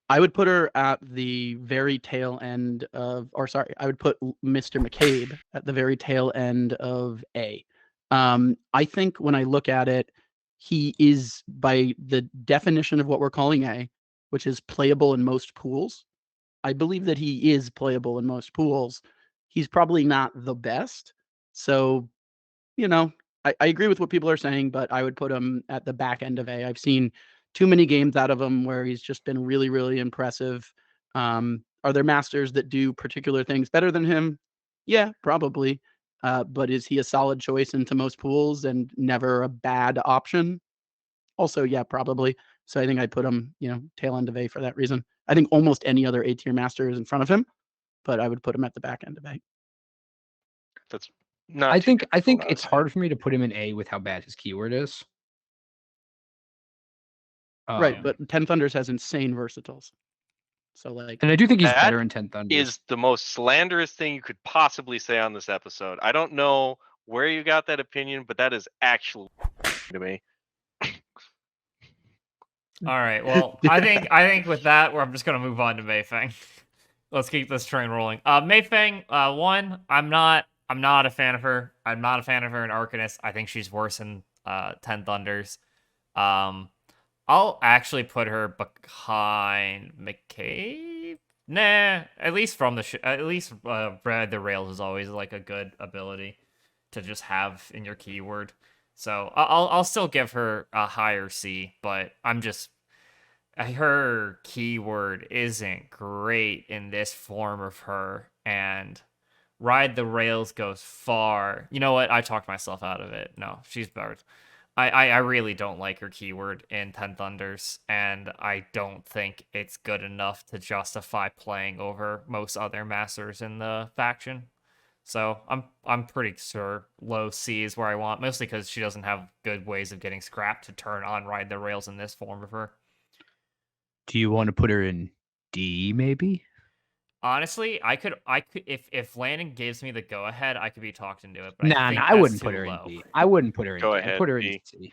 S4: I would put her at the very tail end of, or sorry, I would put Mr. McCabe at the very tail end of A. I think when I look at it, he is, by the definition of what we're calling A, which is playable in most pools. I believe that he is playable in most pools. He's probably not the best. So, I agree with what people are saying, but I would put him at the back end of A. I've seen too many games out of him where he's just been really, really impressive. Are there masters that do particular things better than him? Yeah, probably. But is he a solid choice into most pools and never a bad option? Also, yeah, probably. So I think I'd put him, tail end of A for that reason. I think almost any other A tier master is in front of him, but I would put him at the back end of A.
S3: That's not.
S2: I think it's hard for me to put him in A with how bad his keyword is.
S4: Right, but 10 Thunders has insane versatiles. So like,
S2: and I do think he's
S3: that
S2: better in 10 Thunders.
S3: Is the most slanderous thing you could possibly say on this episode. I don't know where you got that opinion, but that is actually to me.
S1: All right. Well, I think with that, I'm just gonna move on to Mei Fang. Let's keep this train rolling. Mei Fang, one, I'm not a fan of her. I'm not a fan of her in Arcanist. I think she's worse in 10 Thunders. Um, I'll actually put her behind McCabe. Nah, at least from the at least Ride the Rails is always like a good ability to just have in your keyword. So I'll still give her a higher C, but her keyword isn't great in this form of her, and Ride the Rails goes far. You know what? I talked myself out of it. No, she's better. I really don't like her keyword in 10 Thunders, and I don't think it's good enough to justify playing over most other masters in the faction. So I'm pretty sure low C is where I want, mostly because she doesn't have good ways of getting scrap to turn on Ride the Rails in this form of her.
S2: Do you want to put her in D maybe?
S1: Honestly, I could if Landon gives me the go ahead, I could be talked into it, but
S2: Nah,
S1: I think
S2: I
S1: that's
S2: wouldn't
S1: too
S2: put her in
S1: low.
S2: D. I wouldn't put her in
S3: Go
S2: D.
S3: ahead,
S2: I'd put her in
S3: D.
S2: C.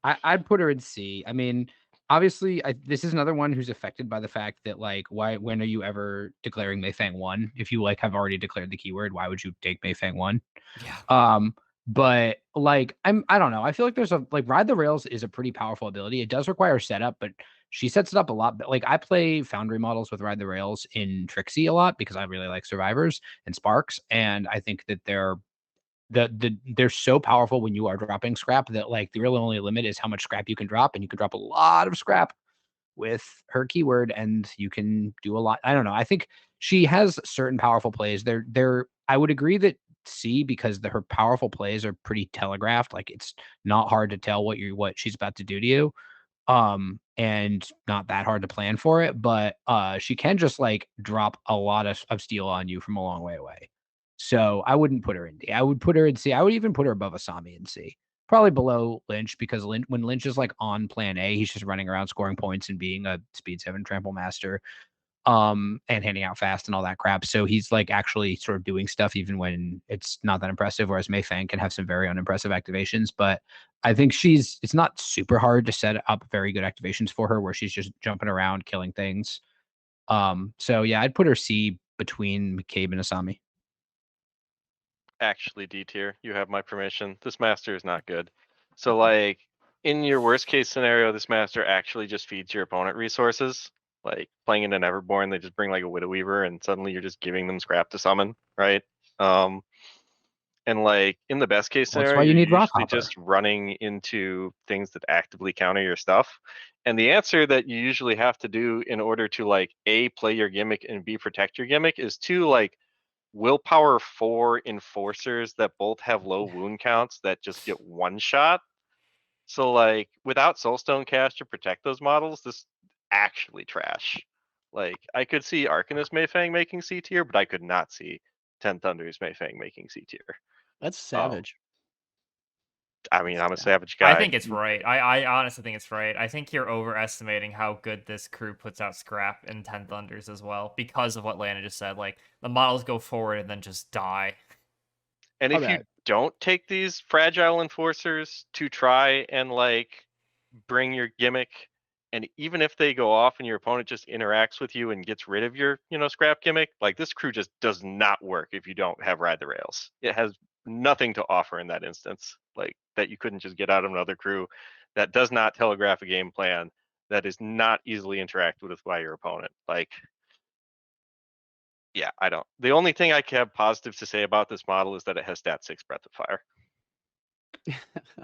S2: I'd put her in C. I mean, obviously, this is another one who's affected by the fact that like, when are you ever declaring Mei Fang 1? If you like have already declared the keyword, why would you take Mei Fang 1?
S1: Yeah.
S2: But like I don't know. I feel like there's a like Ride the Rails is a pretty powerful ability. It does require setup, but she sets it up a lot. But like I play Foundry models with Ride the Rails in Trixie a lot because I really like Survivors and Sparks, and I think that they're so powerful when you are dropping scrap that like the real only limit is how much scrap you can drop, and you can drop a lot of scrap with her keyword, and you can do a lot. I don't know. I think she has certain powerful plays. I would agree that C, because her powerful plays are pretty telegraphed. Like it's not hard to tell what she's about to do to you. And not that hard to plan for it, but she can just like drop a lot of steel on you from a long way away. So I wouldn't put her in D. I would put her in C. I would even put her above Asami in C. Probably below Lynch, because when Lynch is like on plan A, he's just running around scoring points and being a speed 7 trample master, and handing out fast and all that crap. So he's like actually sort of doing stuff even when it's not that impressive. Whereas Mei Fang can have some very unimpressive activations, but I think it's not super hard to set up very good activations for her where she's just jumping around killing things. So yeah, I'd put her C between McCabe and Asami.
S3: Actually, D tier, you have my permission. This master is not good. So like in your worst case scenario, this master actually just feeds your opponent resources. Like playing in an Everborn, they just bring like a Widow Weaver and suddenly you're just giving them scrap to summon, right? And like in the best case
S2: Well, that's
S3: scenario,
S2: why you
S3: you're
S2: need
S3: usually
S2: Rockhopper.
S3: just running into things that actively counter your stuff. And the answer that you usually have to do in order to like A, play your gimmick, and B, protect your gimmick is to like willpower 4 enforcers that both have low wound counts that just get one shot. So like without Soulstone Cash to protect those models, this actually trash. Like I could see Arcanist Mei Fang making C tier, but I could not see 10 Thunders Mei Fang making C tier.
S4: That's savage.
S3: I mean, I'm a savage
S1: I
S3: guy.
S1: think it's right. I honestly think it's right. I think you're overestimating how good this crew puts out scrap in 10 Thunders as well, because of what Lana just said. Like, the models go forward and then just die.
S3: And if you
S4: Okay.
S3: don't take these fragile enforcers to try and like bring your gimmick, and even if they go off and your opponent just interacts with you and gets rid of your, scrap gimmick, like this crew just does not work if you don't have Ride the Rails. It has nothing to offer in that instance, like that you couldn't just get out of another crew that does not telegraph a game plan, that is not easily interacted with by your opponent. Like, yeah, I don't. The only thing I can have positive to say about this model is that it has stat 6 Breath of Fire.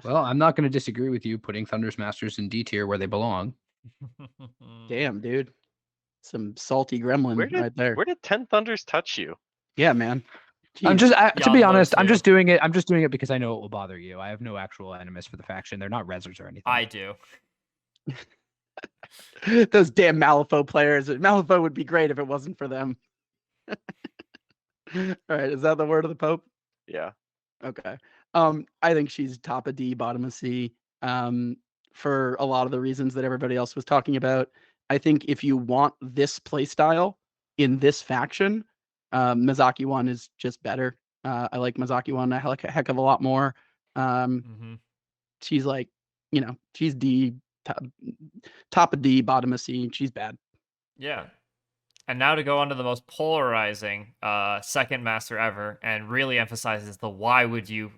S2: Well, I'm not going to disagree with you putting Thunder's Masters in D tier where they belong.
S4: Damn, dude. Some salty gremlin right there.
S3: Where did 10 Thunders touch you?
S4: Yeah, man.
S2: I'm
S4: Jeez.
S2: just to be
S1: Yambo
S2: honest, I'm
S1: too.
S2: just doing it. I'm just doing it because I know it will bother you. I have no actual animus for the faction. They're not rezzers or anything.
S1: I do.
S4: Those damn Malifaux players. Malifaux would be great if it wasn't for them. All right, is that the word of the Pope?
S3: Yeah.
S4: Okay. I think she's top of D, bottom of C. For a lot of the reasons that everybody else was talking about. I think if you want this playstyle in this faction, Misaki 1 is just better. I like Misaki 1 a heck of a lot more. She's like, she's D top of D, bottom of C. She's bad.
S1: Yeah. And now to go on to the most polarizing second master ever, and really emphasizes the why would you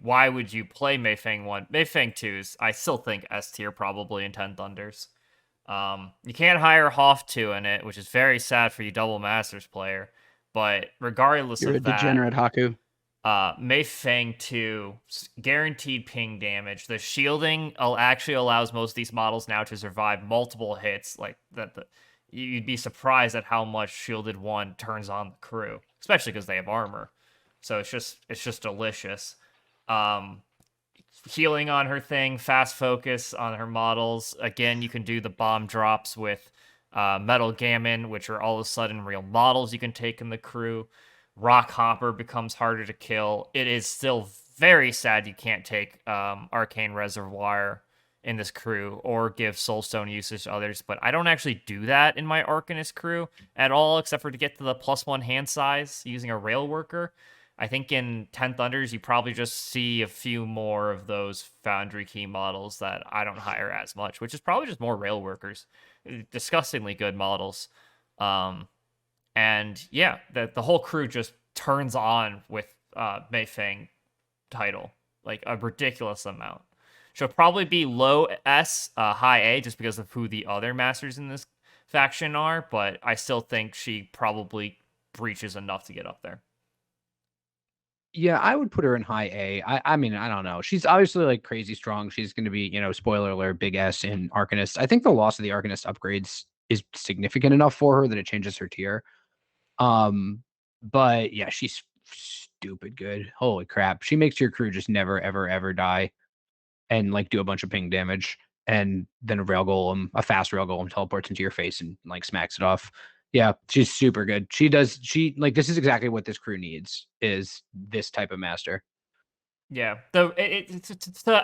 S1: play Mei Fang 1. Mei Fang 2's, I still think S tier probably in 10 Thunders. You can't hire Hoff 2 in it, which is very sad for you double masters player. But regardless
S4: You're a
S1: of that,
S4: degenerate, Haku.
S1: Mei Fang 2, guaranteed ping damage. The shielding actually allows most of these models now to survive multiple hits. Like you'd be surprised at how much shielded 1 turns on the crew, especially because they have armor. So it's just delicious. Healing on her thing, fast focus on her models. Again, you can do the bomb drops with Metal Gammon, which are all of a sudden real models you can take in the crew. Rock Hopper becomes harder to kill. It is still very sad you can't take Arcane Reservoir in this crew or give Soulstone usage to others, but I don't actually do that in my Arcanist crew at all, except for to get to the +1 hand size using a Rail Worker. I think in 10 Thunders, you probably just see a few more of those Foundry Key models that I don't hire as much, which is probably just more Rail Workers. Disgustingly good models. And yeah, the whole crew just turns on with Mei Fang title, like a ridiculous amount. She'll probably be low S, high A, just because of who the other masters in this faction are, but I still think she probably breaches enough to get up there.
S2: Yeah, I would put her in high A. I mean, I don't know. She's obviously like crazy strong. She's going to be, spoiler alert, big S in Arcanist. I think the loss of the Arcanist upgrades is significant enough for her that it changes her tier. But yeah, she's stupid good. Holy crap. She makes your crew just never, ever, ever die and like do a bunch of ping damage. And then a fast rail golem teleports into your face and like smacks it off. Yeah, she's super good. This is exactly what this crew needs, is this type of master.
S1: Yeah, to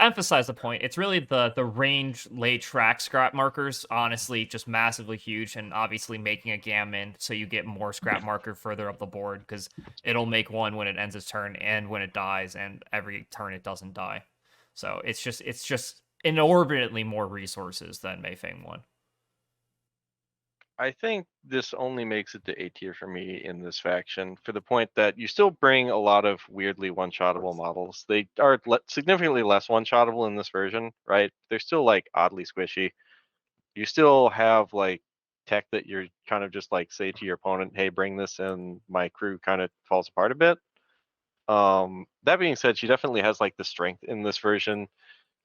S1: emphasize the point, it's really the range late track scrap markers, honestly, just massively huge, and obviously making a gammon so you get more scrap marker further up the board, because it'll make 1 when it ends its turn and when it dies, and every turn it doesn't die. So it's just inordinately more resources than Mei Fang 1.
S3: I think this only makes it to A tier for me in this faction, for the point that you still bring a lot of weirdly one-shottable models. They are significantly less one-shottable in this version, right? They're still like oddly squishy. You still have like tech that you're kind of just like say to your opponent, hey, bring this, and my crew kind of falls apart a bit. That being said, she definitely has like the strength in this version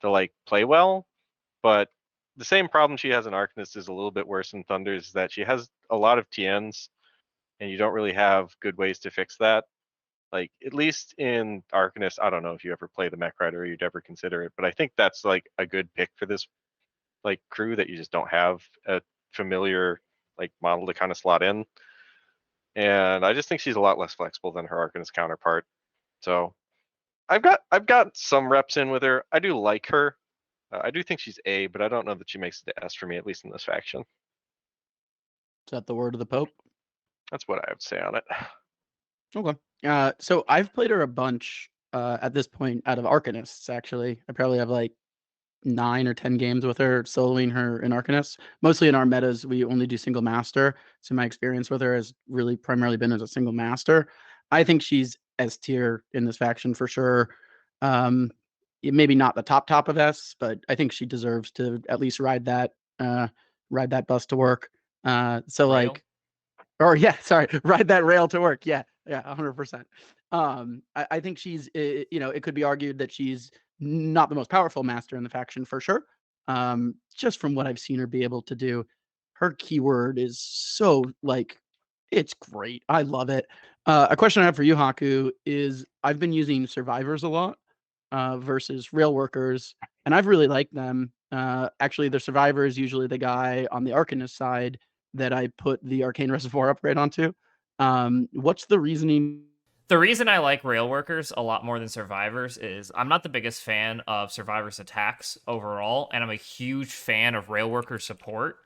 S3: to like play well, but the same problem she has in Arcanist is a little bit worse in Thunders, is that she has a lot of TNs and you don't really have good ways to fix that. Like, at least in Arcanist, I don't know if you ever play the Mech Rider or you'd ever consider it, but I think that's like a good pick for this like crew, that you just don't have a familiar like model to kind of slot in. And I just think she's a lot less flexible than her Arcanist counterpart. So I've got some reps in with her. I do like her. I do think she's A, but I don't know that she makes it to S for me, at least in this faction.
S4: Is that the word of the Pope?
S3: That's what I would say on it.
S4: Okay. So I've played her a bunch at this point out of Arcanists, actually. I probably have like 9 or 10 games with her, soloing her in Arcanists. Mostly in our metas, we only do single master. So my experience with her has really primarily been as a single master. I think she's S tier in this faction for sure. Maybe not the top of S, but I think she deserves to at least ride that bus to work. Ride that rail to work. Yeah, 100%. I think she's, it could be argued that she's not the most powerful master in the faction for sure. Just from what I've seen her be able to do, her keyword is so like, it's great. I love it. A question I have for you, Haku, is I've been using survivors a lot versus rail workers, and I've really liked them. Actually, the survivor is usually the guy on the Arcanist side that I put the Arcane Reservoir upgrade onto. What's the reasoning?
S1: The reason I like rail workers a lot more than survivors is I'm not the biggest fan of survivors attacks overall, and I'm a huge fan of rail worker support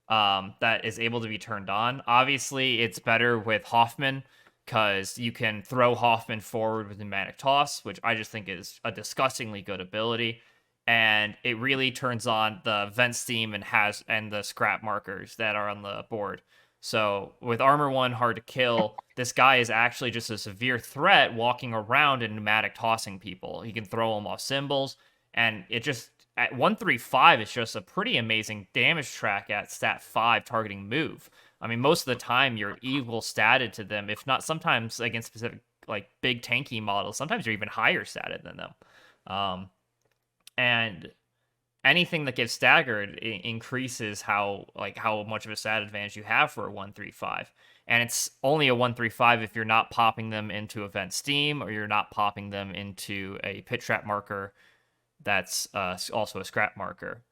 S1: that is able to be turned on. Obviously, it's better with Hoffman, because you can throw Hoffman forward with Pneumatic Toss, which I just think is a disgustingly good ability. and it really turns on the vent steam and the scrap markers that are on the board. So with armor 1 hard to kill, this guy is actually just a severe threat walking around and pneumatic tossing people. He can throw them off symbols, and it just at 135 it's just a pretty amazing damage track at stat 5 targeting move. I mean, most of the time you're equal statted to them, if not sometimes against specific like big tanky models. Sometimes you're even higher statted than them. And anything that gets staggered increases how much of a stat advantage you have for a 135. And it's only a 135 if you're not popping them into event steam or you're not popping them into a pit trap marker that's also a scrap marker.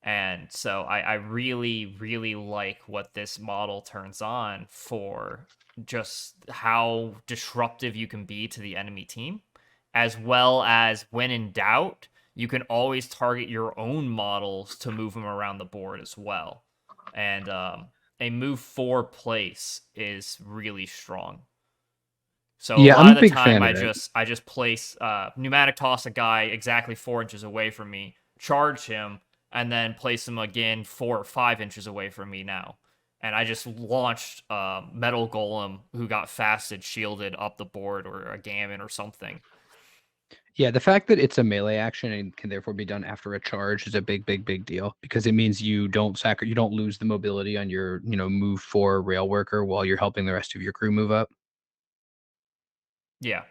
S1: And so I really, really like what this model turns on for just how disruptive you can be to the enemy team, as well as when in doubt, you can always target your own models to move them around the board as well. And a move 4 place is really strong. So
S2: Yeah,
S1: a
S2: I'm
S1: lot
S2: a
S1: of the
S2: big
S1: time,
S2: fan
S1: I
S2: of it.
S1: just place pneumatic toss a guy exactly 4 inches away from me, charge him, and then place him again 4 or 5 inches away from me now. And I just launched Metal Golem who got fasted, shielded up the board, or a Gammon or something.
S2: Yeah, the fact that it's a melee action and can therefore be done after a charge is a big, big, big deal, because it means you don't lose the mobility on your, move 4 rail worker while you're helping the rest of your crew move up.
S1: Yeah,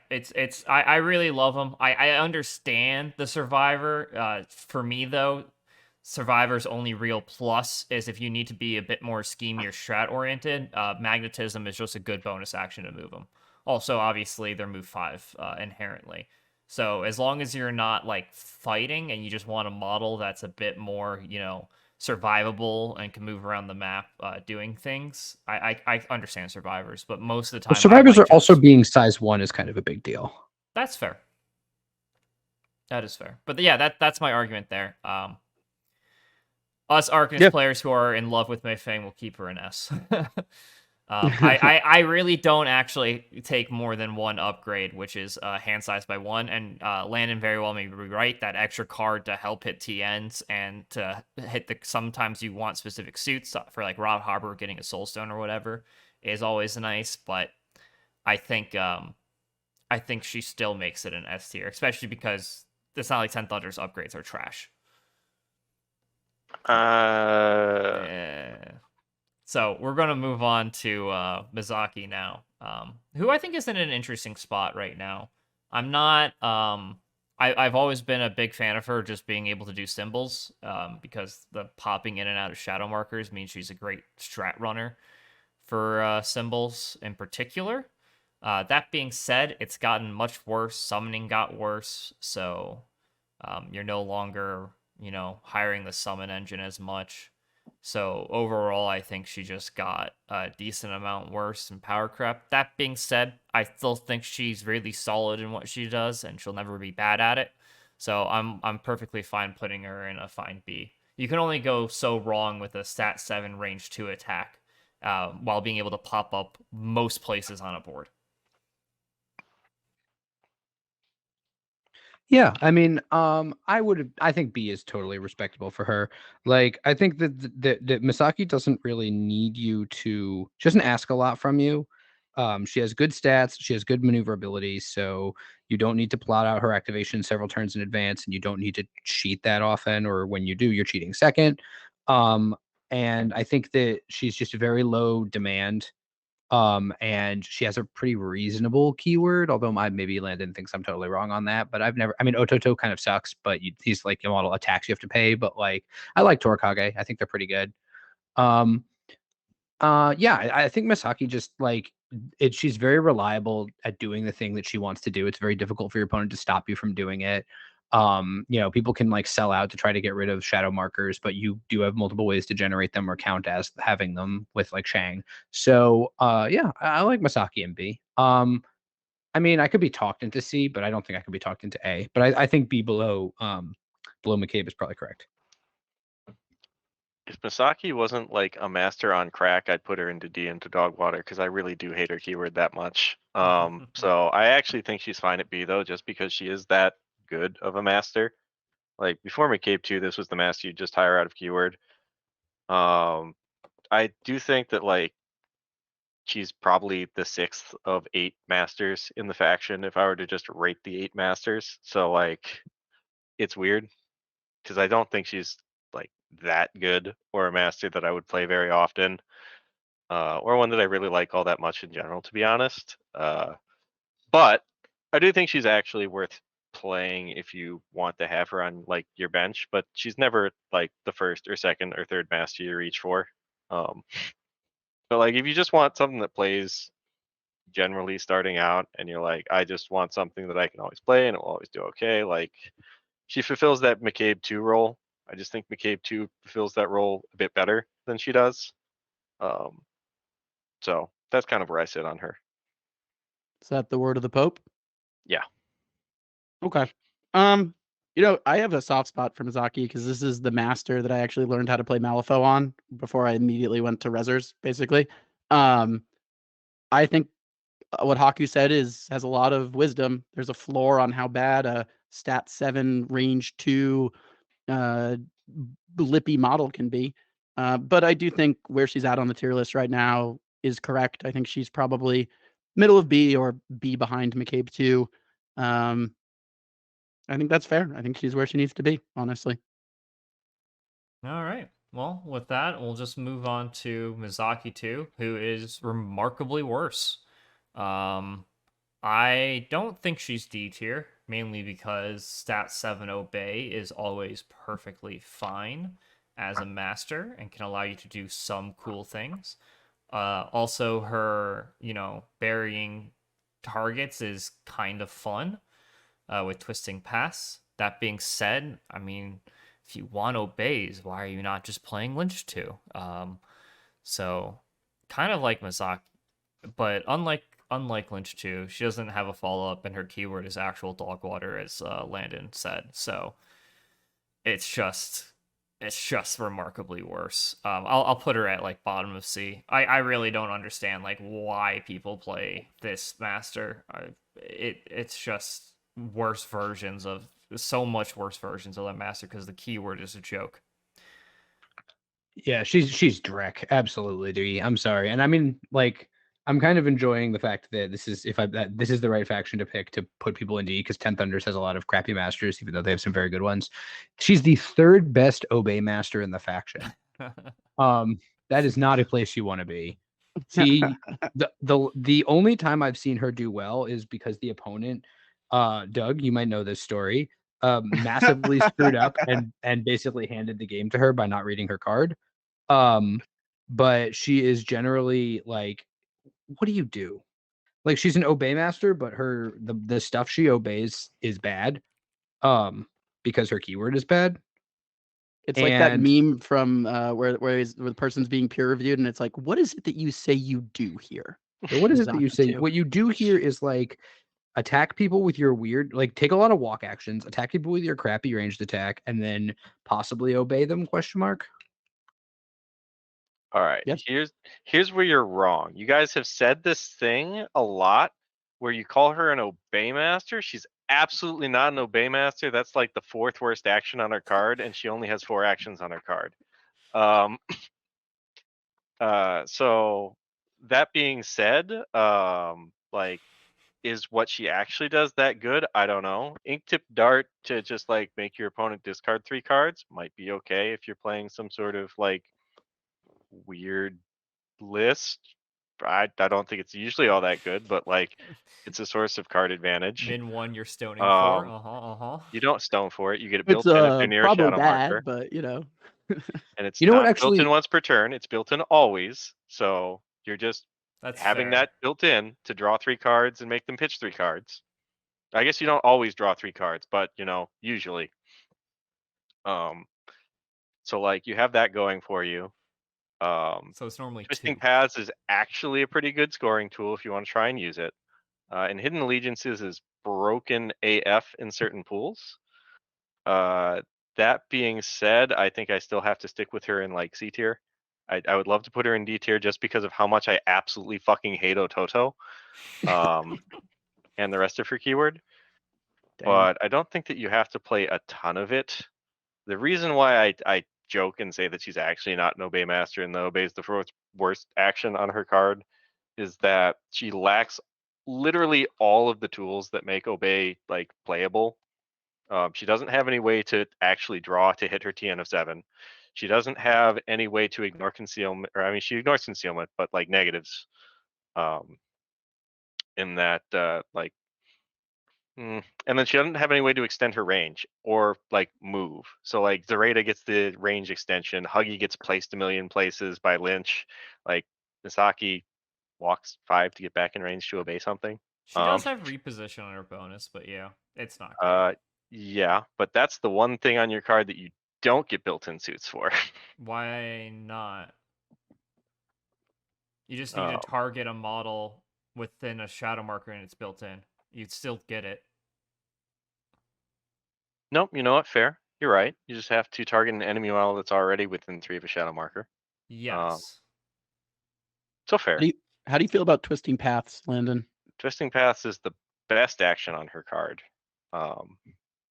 S1: I really love them. I understand the Survivor. For me though, Survivor's only real plus is if you need to be a bit more schemy or strat oriented. Magnetism is just a good bonus action to move them. Also, obviously, they're move 5 inherently. So as long as you're not like fighting and you just want a model that's a bit more, survivable and can move around the map doing things, I understand Survivors, but most of the
S2: Well,
S1: time I
S2: survivors
S1: like
S2: are also
S1: just
S2: being size 1 is kind of a big deal.
S1: that's fair. That is fair. But yeah, that's my argument there. Us Arcanist players who are in love with Mei Fang will keep her an S. I really don't actually take more than one upgrade, which is hand size by 1. And Landon very well may be right. That extra card to help hit TNs and to hit sometimes you want specific suits for like Rob Harbor getting a Soulstone or whatever is always nice. But I think she still makes it an S tier, especially because it's not like 10 Thunders upgrades are trash. So we're going to move on to Misaki now, who I think is in an interesting spot right now. I'm not... I've always been a big fan of her just being able to do symbols, because the popping in and out of shadow markers means she's a great strat runner for symbols in particular. That being said, it's gotten much worse. Summoning got worse, so you're no longer, hiring the summon engine as much. So overall, I think she just got a decent amount worse in power creep. That being said, I still think she's really solid in what she does, and she'll never be bad at it. So I'm perfectly fine putting her in a fine B. You can only go so wrong with a stat 7 range 2 attack, while being able to pop up most places on a board.
S2: Yeah, I mean, I think B is totally respectable for her. Like, I think that Misaki doesn't really need you to. She doesn't ask a lot from you. She has good stats. She has good maneuverability, so you don't need to plot out her activation several turns in advance, and you don't need to cheat that often. Or when you do, you're cheating second. And I think that she's just very low demand. And she has a pretty reasonable keyword, although maybe Landon thinks I'm totally wrong on that. But I mean, Ototo kind of sucks, but he's like a model attacks you have to pay. But like, I like Torikage. I think they're pretty good. Yeah, I think Misaki just like she's very reliable at doing the thing that she wants to do. It's very difficult for your opponent to stop you from doing it. People can like sell out to try to get rid of shadow markers, but you do have multiple ways to generate them or count as having them with like Shang. So yeah, I like Misaki and B. I mean, I could be talked into C, but I don't think I could be talked into A. But I think B below McCabe is probably correct.
S3: If Misaki wasn't like a master on crack, I'd put her into D into dog water because I really do hate her keyword that much. So I actually think she's fine at B though, just because she is that good of a master. Like before McCabe 2, this was the master you just hire out of keyword. I do think that like she's probably the 6th of 8 masters in the faction if I were to just rate the 8 masters. So like it's weird because I don't think she's like that good or a master that I would play very often. Or one that I really like all that much in general, to be honest. But I do think she's actually worth playing if you want to have her on like your bench, but she's never like the first or second or third master you reach for. But like if you just want something that plays generally starting out and you're like, I just want something that I can always play and it will always do okay, like she fulfills that McCabe 2 role. I just think McCabe 2 fulfills that role a bit better than she does. So that's kind of where I sit on her.
S4: Is that the word of the Pope?
S3: Yeah.
S4: Okay. I have a soft spot for Misaki because this is the master that I actually learned how to play Malifaux on before I immediately went to Rezzers, basically. I think what Haku said has a lot of wisdom. There's a floor on how bad a stat 7 range 2 lippy model can be. But I do think where she's at on the tier list right now is correct. I think she's probably middle of B or B behind McCabe 2. I think that's fair. I think she's where she needs to be, honestly.
S1: All right. Well, with that, we'll just move on to Misaki 2, who is remarkably worse. I don't think she's D tier, mainly because Stat 7 Obey is always perfectly fine as a master and can allow you to do some cool things. Also, her, burying targets is kind of fun with Twisting Pass. That being said, I mean, if you want obeys, why are you not just playing Lynch 2? So kind of like Misaki, but unlike Lynch 2, she doesn't have a follow-up and her keyword is actual dog water, as Landon said. So it's just remarkably worse. I'll put her at like bottom of C. I really don't understand like why people play this master. It's just worse versions of so much worse versions of that master because the keyword is a joke.
S2: Yeah, she's Drek, absolutely, dude. I'm sorry, and I mean, like, I'm kind of enjoying the fact that this is this is the right faction to pick to put people in D because 10 Thunders has a lot of crappy masters, even though they have some very good ones. She's the 3rd best Obey master in the faction. That is not a place you want to be. She the only time I've seen her do well is because the opponent, Doug, you might know this story, massively screwed up and basically handed the game to her by not reading her card. But she is generally like, what do you do? Like she's an obey master, but the stuff she obeys is bad. Because her keyword is bad.
S4: It's like that meme from where the person's being peer reviewed, and it's like, what is it that you say you do here?
S2: So what is it that you say? What you do here is like attack people with your weird, like take a lot of walk actions, attack people with your crappy ranged attack, and then possibly obey them? ?
S3: All right.
S4: Yep.
S3: Here's where you're wrong. You guys have said this thing a lot where you call her an obey master. She's absolutely not an obey master. That's like the 4th worst action on her card, and she only has 4 actions on her card. So that being said, like, is what she actually does that good? I don't know. Ink tip dart to just like make your opponent discard 3 cards might be okay if you're playing some sort of like weird list. I don't think it's usually all that good, but like it's a source of card advantage.
S1: Min 1 you're stoning for.
S3: You don't stone for it. You get it
S4: It's
S3: built in if they're near a
S4: probably
S3: shadow
S4: bad,
S3: marker.
S4: but
S3: And it's
S2: You know what,
S3: not
S2: actually-
S3: built in once per turn, it's built in always. So you're just
S1: That's
S3: having
S1: fair.
S3: that built in to draw 3 cards and make them pitch 3 cards. I guess you don't always draw 3 cards, but usually. So like you have that going for you.
S1: So it's normally
S3: Twisting
S1: 2.
S3: Paths is actually a pretty good scoring tool if you want to try and use it. And Hidden Allegiances is broken AF in certain pools. That being said, I think I still have to stick with her in like C tier. I would love to put her in D tier just because of how much I absolutely fucking hate Ototo. And the rest of her keyword. but I don't think that you have to play a ton of it. The reason why I joke and say that she's actually not an Obey Master and the Obey is the worst action on her card is that she lacks literally all of the tools that make Obey like playable. She doesn't have any way to actually draw to hit her TN of 7. She doesn't have any way to ignore concealment, or I mean, she ignores concealment, but like negatives. In that, and then she doesn't have any way to extend her range or like move. So like Zoraida gets the range extension, Huggy gets placed a million places by Lynch, like Misaki walks 5 to get back in range to obey something.
S1: She does have reposition on her bonus, but yeah, it's not great.
S3: Yeah, but that's the one thing on your card that you don't get built-in suits for.
S1: Why not? You just need to target a model within a shadow marker and it's built in. You'd still get it.
S3: Nope, you know what? Fair. You're right. You just have to target an enemy model that's already within 3 of a shadow marker.
S1: Yes.
S3: So fair.
S4: How do you feel about Twisting Paths, Landon?
S3: Twisting Paths is the best action on her card.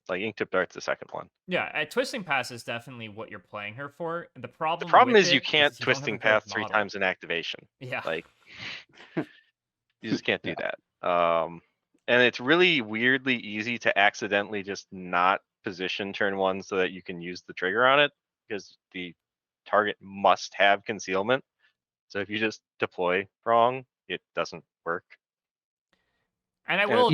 S3: Like Ink-Tip Dart's the second one.
S1: Yeah, Twisting Paths is definitely what you're playing her for. The problem
S3: is you can't Twisting Path 3 times in activation.
S1: Yeah.
S3: Like, you just can't do that. And it's really weirdly easy to accidentally just not position turn 1 so that you can use the trigger on it, because the target must have concealment. So if you just deploy wrong, it doesn't work.
S1: And I will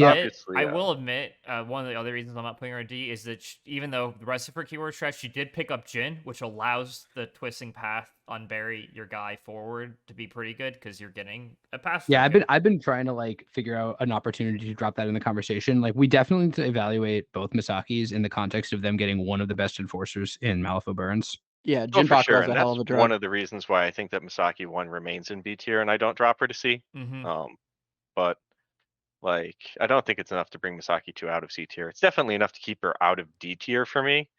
S1: admit, one of the other reasons I'm not putting her in D is that even though the rest of her keyword stretch, she did pick up Jin, which allows the Twisting Path unbury your guy forward to be pretty good because you're getting a pass.
S2: Yeah, I've been trying to like figure out an opportunity to drop that in the conversation. Like we definitely need to evaluate both Misakis in the context of them getting one of the best enforcers in Malifaux Burns.
S4: Yeah, Jin
S3: for sure.
S4: is a
S3: And
S4: hell of a
S3: that's
S4: drug.
S3: one of the reasons why I think that Misaki 1 remains in B tier and I don't drop her to C. But like, I don't think it's enough to bring Misaki 2 out of C tier. It's definitely enough to keep her out of D tier for me,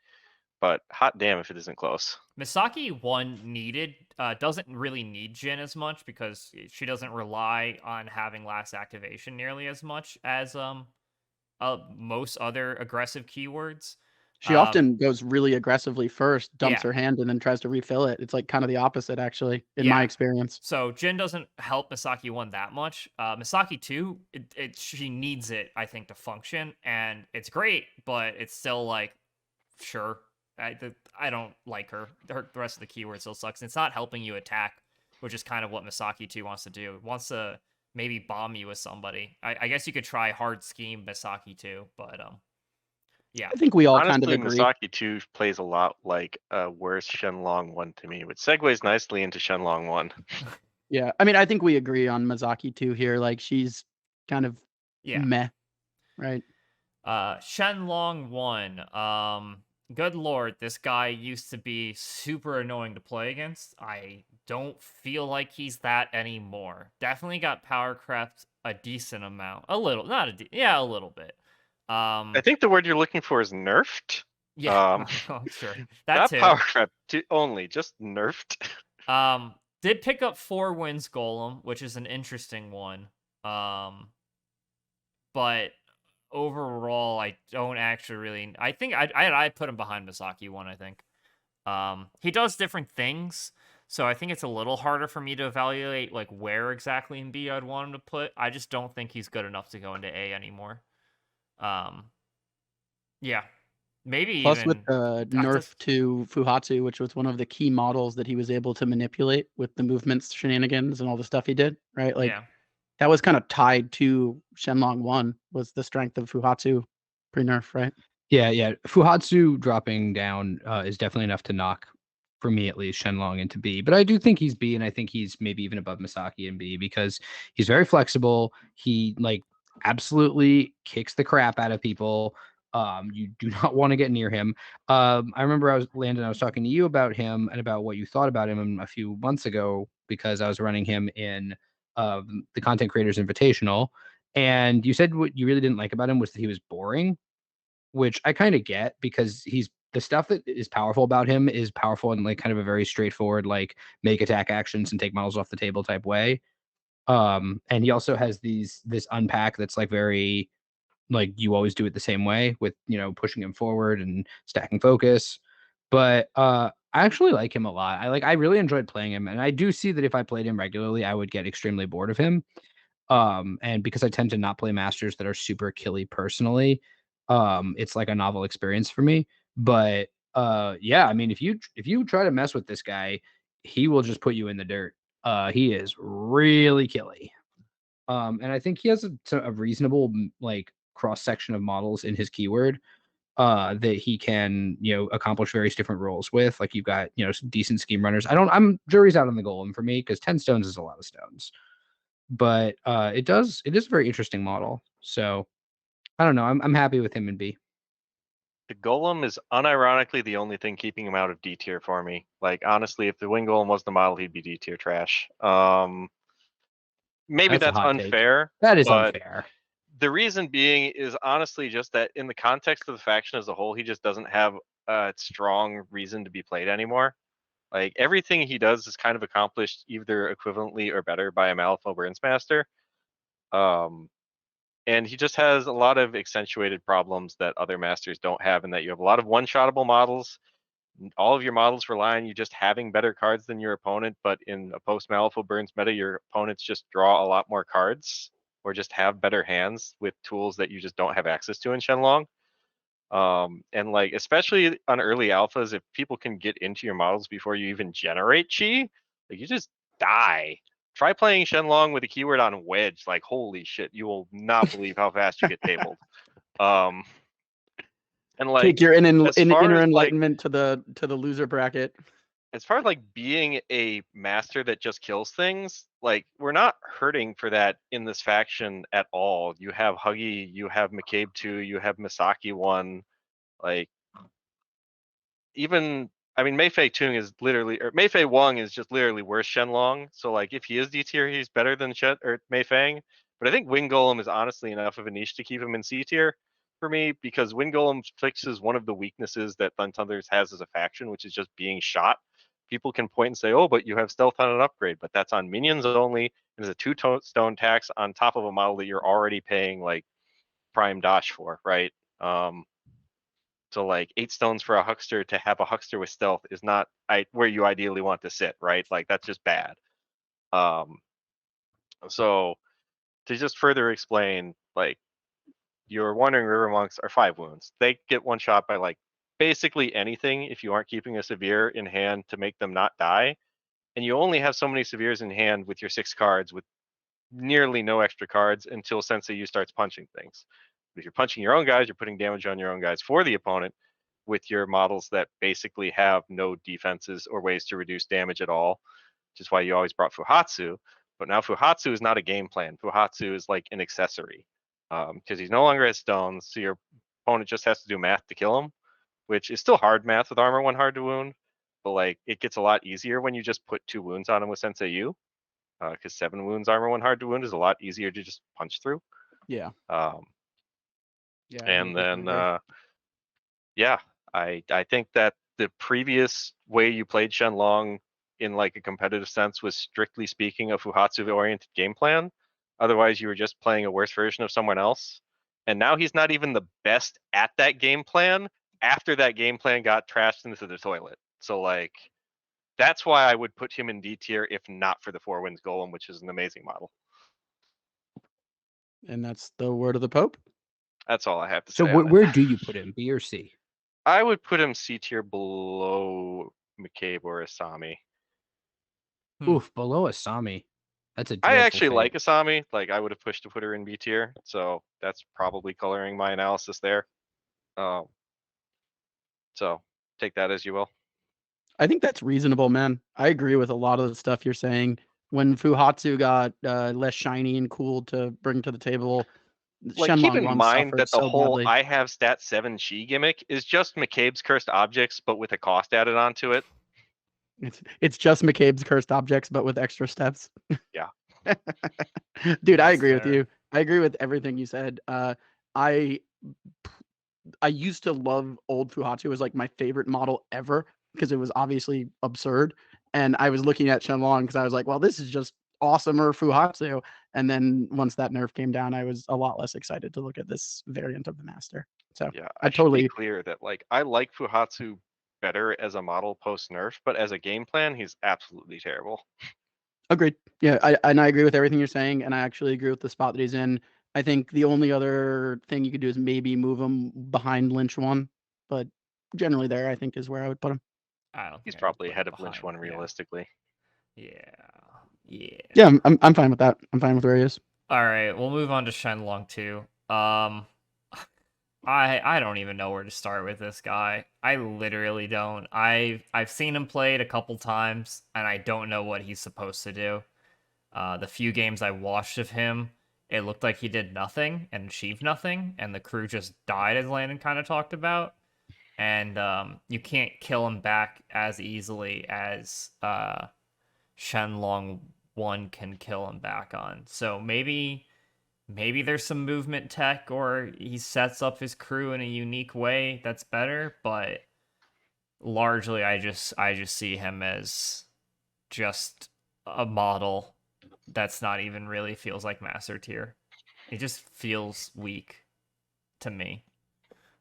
S3: but hot damn if it isn't close.
S1: Misaki 1 doesn't really need Jin as much because she doesn't rely on having last activation nearly as much as most other aggressive keywords.
S4: She often goes really aggressively first, dumps her hand, and then tries to refill it. It's like kind of the opposite, actually, in my experience.
S1: So Jin doesn't help Misaki 1 that much. Misaki 2, she needs it, I think, to function, and it's great, but it's still like, sure, I don't like her. The rest of the keyword still sucks. It's not helping you attack, which is kind of what Misaki 2 wants to do. It wants to maybe bomb you with somebody. I guess you could try hard scheme Misaki 2, but yeah.
S4: I think we all
S3: Honestly,
S4: kind of agree.
S3: Misaki 2 plays a lot like a worse Shenlong 1 to me, which segues nicely into Shenlong 1.
S4: Yeah, I mean, I think we agree on Misaki 2 here. Like, she's kind of meh, right?
S1: Shenlong 1. Good lord, this guy used to be super annoying to play against. I don't feel like he's that anymore. Definitely got power crept a decent amount. A little, not a little bit.
S3: I think the word you're looking for is nerfed.
S1: Yeah, sure. That's
S3: not power crept, only just nerfed.
S1: Did pick up 4 wins Golem, which is an interesting one. But overall, I don't actually really. I think I put him behind Misaki 1. I think he does different things, so I think it's a little harder for me to evaluate like where exactly in B I'd want him to put. I just don't think he's good enough to go into A anymore. Yeah, maybe
S4: plus
S1: even
S4: with the nerf to Fuhatsu, which was one of the key models that he was able to manipulate with the movements, shenanigans, and all the stuff he did. Right, like that was kind of tied to Shenlong 1 was the strength of Fuhatsu pre-nerf, right?
S2: Yeah. Fuhatsu dropping down is definitely enough to knock, for me at least, Shenlong into B. But I do think he's B, and I think he's maybe even above Misaki in B because he's very flexible. He like absolutely kicks the crap out of people. You do not want to get near him. I remember I was talking to you about him and about what you thought about him a few months ago because I was running him in the Content Creators Invitational, and you said what you really didn't like about him was that he was boring, which I kind of get because the stuff that is powerful about him is powerful in like kind of a very straightforward, like make attack actions and take models off the table type way. And he also has this unpack that's like very like you always do it the same way with, pushing him forward and stacking focus. But I actually like him a lot. I really enjoyed playing him, and I do see that if I played him regularly, I would get extremely bored of him. And because I tend to not play masters that are super killy personally, it's like a novel experience for me. But yeah, I mean, if you try to mess with this guy, he will just put you in the dirt. He is really killy. And I think he has a reasonable like cross section of models in his keyword that he can, accomplish various different roles with. Like you've got, some decent scheme runners. I'm jury's out on the golem for me because 10 stones is a lot of stones. But it is a very interesting model. So I don't know. I'm happy with him in B.
S3: The golem is unironically the only thing keeping him out of D tier for me. Like honestly, if the wing golem was the model, he'd be D tier trash. Maybe
S2: That's a
S3: that's
S2: hot take.
S3: unfair.
S2: That is
S3: but
S2: unfair.
S3: The reason being is honestly just that in the context of the faction as a whole, he just doesn't have a strong reason to be played anymore. Like everything he does is kind of accomplished either equivalently or better by a Malifaux Burns Master. And he just has a lot of accentuated problems that other masters don't have, in that you have a lot of one-shottable models. All of your models rely on you just having better cards than your opponent, but in a post-Malifaux Burns meta, your opponents just draw a lot more cards or just have better hands with tools that you just don't have access to in Shenlong. And like, especially on early alphas, if people can get into your models before you even generate chi, like you just die. Try playing Shenlong with a keyword on wedge. Like, holy shit, you will not believe how fast you get tabled. And like,
S4: Take your
S3: as far
S4: inner
S3: as, like,
S4: enlightenment to the loser bracket.
S3: as far as like being a master that just kills things, like we're not hurting for that in this faction at all. You have Huggy, you have McCabe 2, you have Misaki 1, like even I mean Mei Fang is literally, or Mei Fang Wang is just literally worse Shenlong. So like if he is D tier, he's better than Shen or Mei Fang. But I think Wing Golem is honestly enough of a niche to keep him in C tier for me, because Wing Golem fixes one of the weaknesses that Thunders has as a faction, which is just being shot. People can point and say, oh, but you have stealth on an upgrade, but that's on minions only. There's a 2-stone tax on top of a model that you're already paying like prime dash for, right? So like 8 stones for a huckster to have a huckster with stealth is not where you ideally want to sit, right? Like that's just bad. So to just further explain, like your Wandering River Monks are 5 wounds. They get one shot by like basically anything if you aren't keeping a severe in hand to make them not die. And you only have so many severes in hand with your 6 cards with nearly no extra cards until Sensei U starts punching things. If you're punching your own guys, you're putting damage on your own guys for the opponent with your models that basically have no defenses or ways to reduce damage at all, which is why you always brought Fuhatsu. But now Fuhatsu is not a game plan. Fuhatsu is like an accessory, because he's no longer has stones, so your opponent just has to do math to kill him, which is still hard math with armor 1 hard to wound, but like it gets a lot easier when you just put 2 wounds on him with Sensei U, because 7 wounds armor 1 hard to wound is a lot easier to just punch through.
S4: Yeah.
S3: Yeah. And then yeah, I think that the previous way you played Shenlong in like a competitive sense was strictly speaking a Fuhatsu-oriented game plan. Otherwise, you were just playing a worse version of someone else. And now he's not even the best at that game plan after that game plan got trashed into the toilet. So like, that's why I would put him in D tier if not for the 4 Winds Golem, which is an amazing model.
S4: And that's the word of the Pope.
S3: That's all I have to say.
S2: So where do you put him? B or C?
S3: I would put him C tier below McCabe or Asami.
S2: Oof, below Asami. That's a
S3: I
S2: dreadful
S3: actually
S2: fate.
S3: like Asami. Like I would have pushed to put her in B tier, so that's probably coloring my analysis there. So take that as you will.
S4: I think that's reasonable, man. I agree with a lot of the stuff you're saying. When Fuhatsu got less shiny and cool to bring to the table,
S3: Like keep
S4: Shenlong
S3: in
S4: Wang
S3: mind
S4: suffered
S3: that the
S4: so
S3: whole
S4: badly.
S3: I have stat 7 chi gimmick is just McCabe's cursed objects, but with a cost added onto it.
S4: It's just McCabe's cursed objects, but with extra steps.
S3: Yeah.
S4: Dude, I
S1: That's
S4: agree with
S1: fair.
S4: you. I agree with everything you said. I used to love old Fuhatsu. It was like my favorite model ever because it was obviously absurd. And I was looking at Shenlong because I was like, well, this is just awesomer Fuhatsu. And then once that nerf came down, I was a lot less excited to look at this variant of the Master. So
S3: Yeah,
S4: I
S3: I should be
S4: totally
S3: clear that like I like Fuhatsu better as a model post nerf, but as a game plan, he's absolutely terrible.
S4: agreed. Yeah, I agree with everything you're saying, and I actually agree with the spot that he's in. I think the only other thing you could do is maybe move him behind Lynch 1, but generally there, I think, is where I would put him.
S1: I don't
S3: He's
S1: think I would
S3: probably
S1: put
S3: ahead
S1: him
S3: of Lynch
S1: behind.
S3: 1
S1: Yeah.
S3: realistically.
S1: Yeah.
S4: Yeah, I'm fine with that. I'm fine with where he is.
S1: All right, we'll move on to Shenlong 2. I don't even know where to start with this guy. I literally don't. I've seen him played a couple times, and I don't know what he's supposed to do. The few games I watched of him, it looked like he did nothing and achieved nothing, and the crew just died, as Landon kind of talked about. And you can't kill him back as easily as Shenlong 1 can kill him back on. So maybe there's some movement tech, or he sets up his crew in a unique way that's better, but largely I just see him as just a model that's not even really feels like master tier. It just feels weak to me.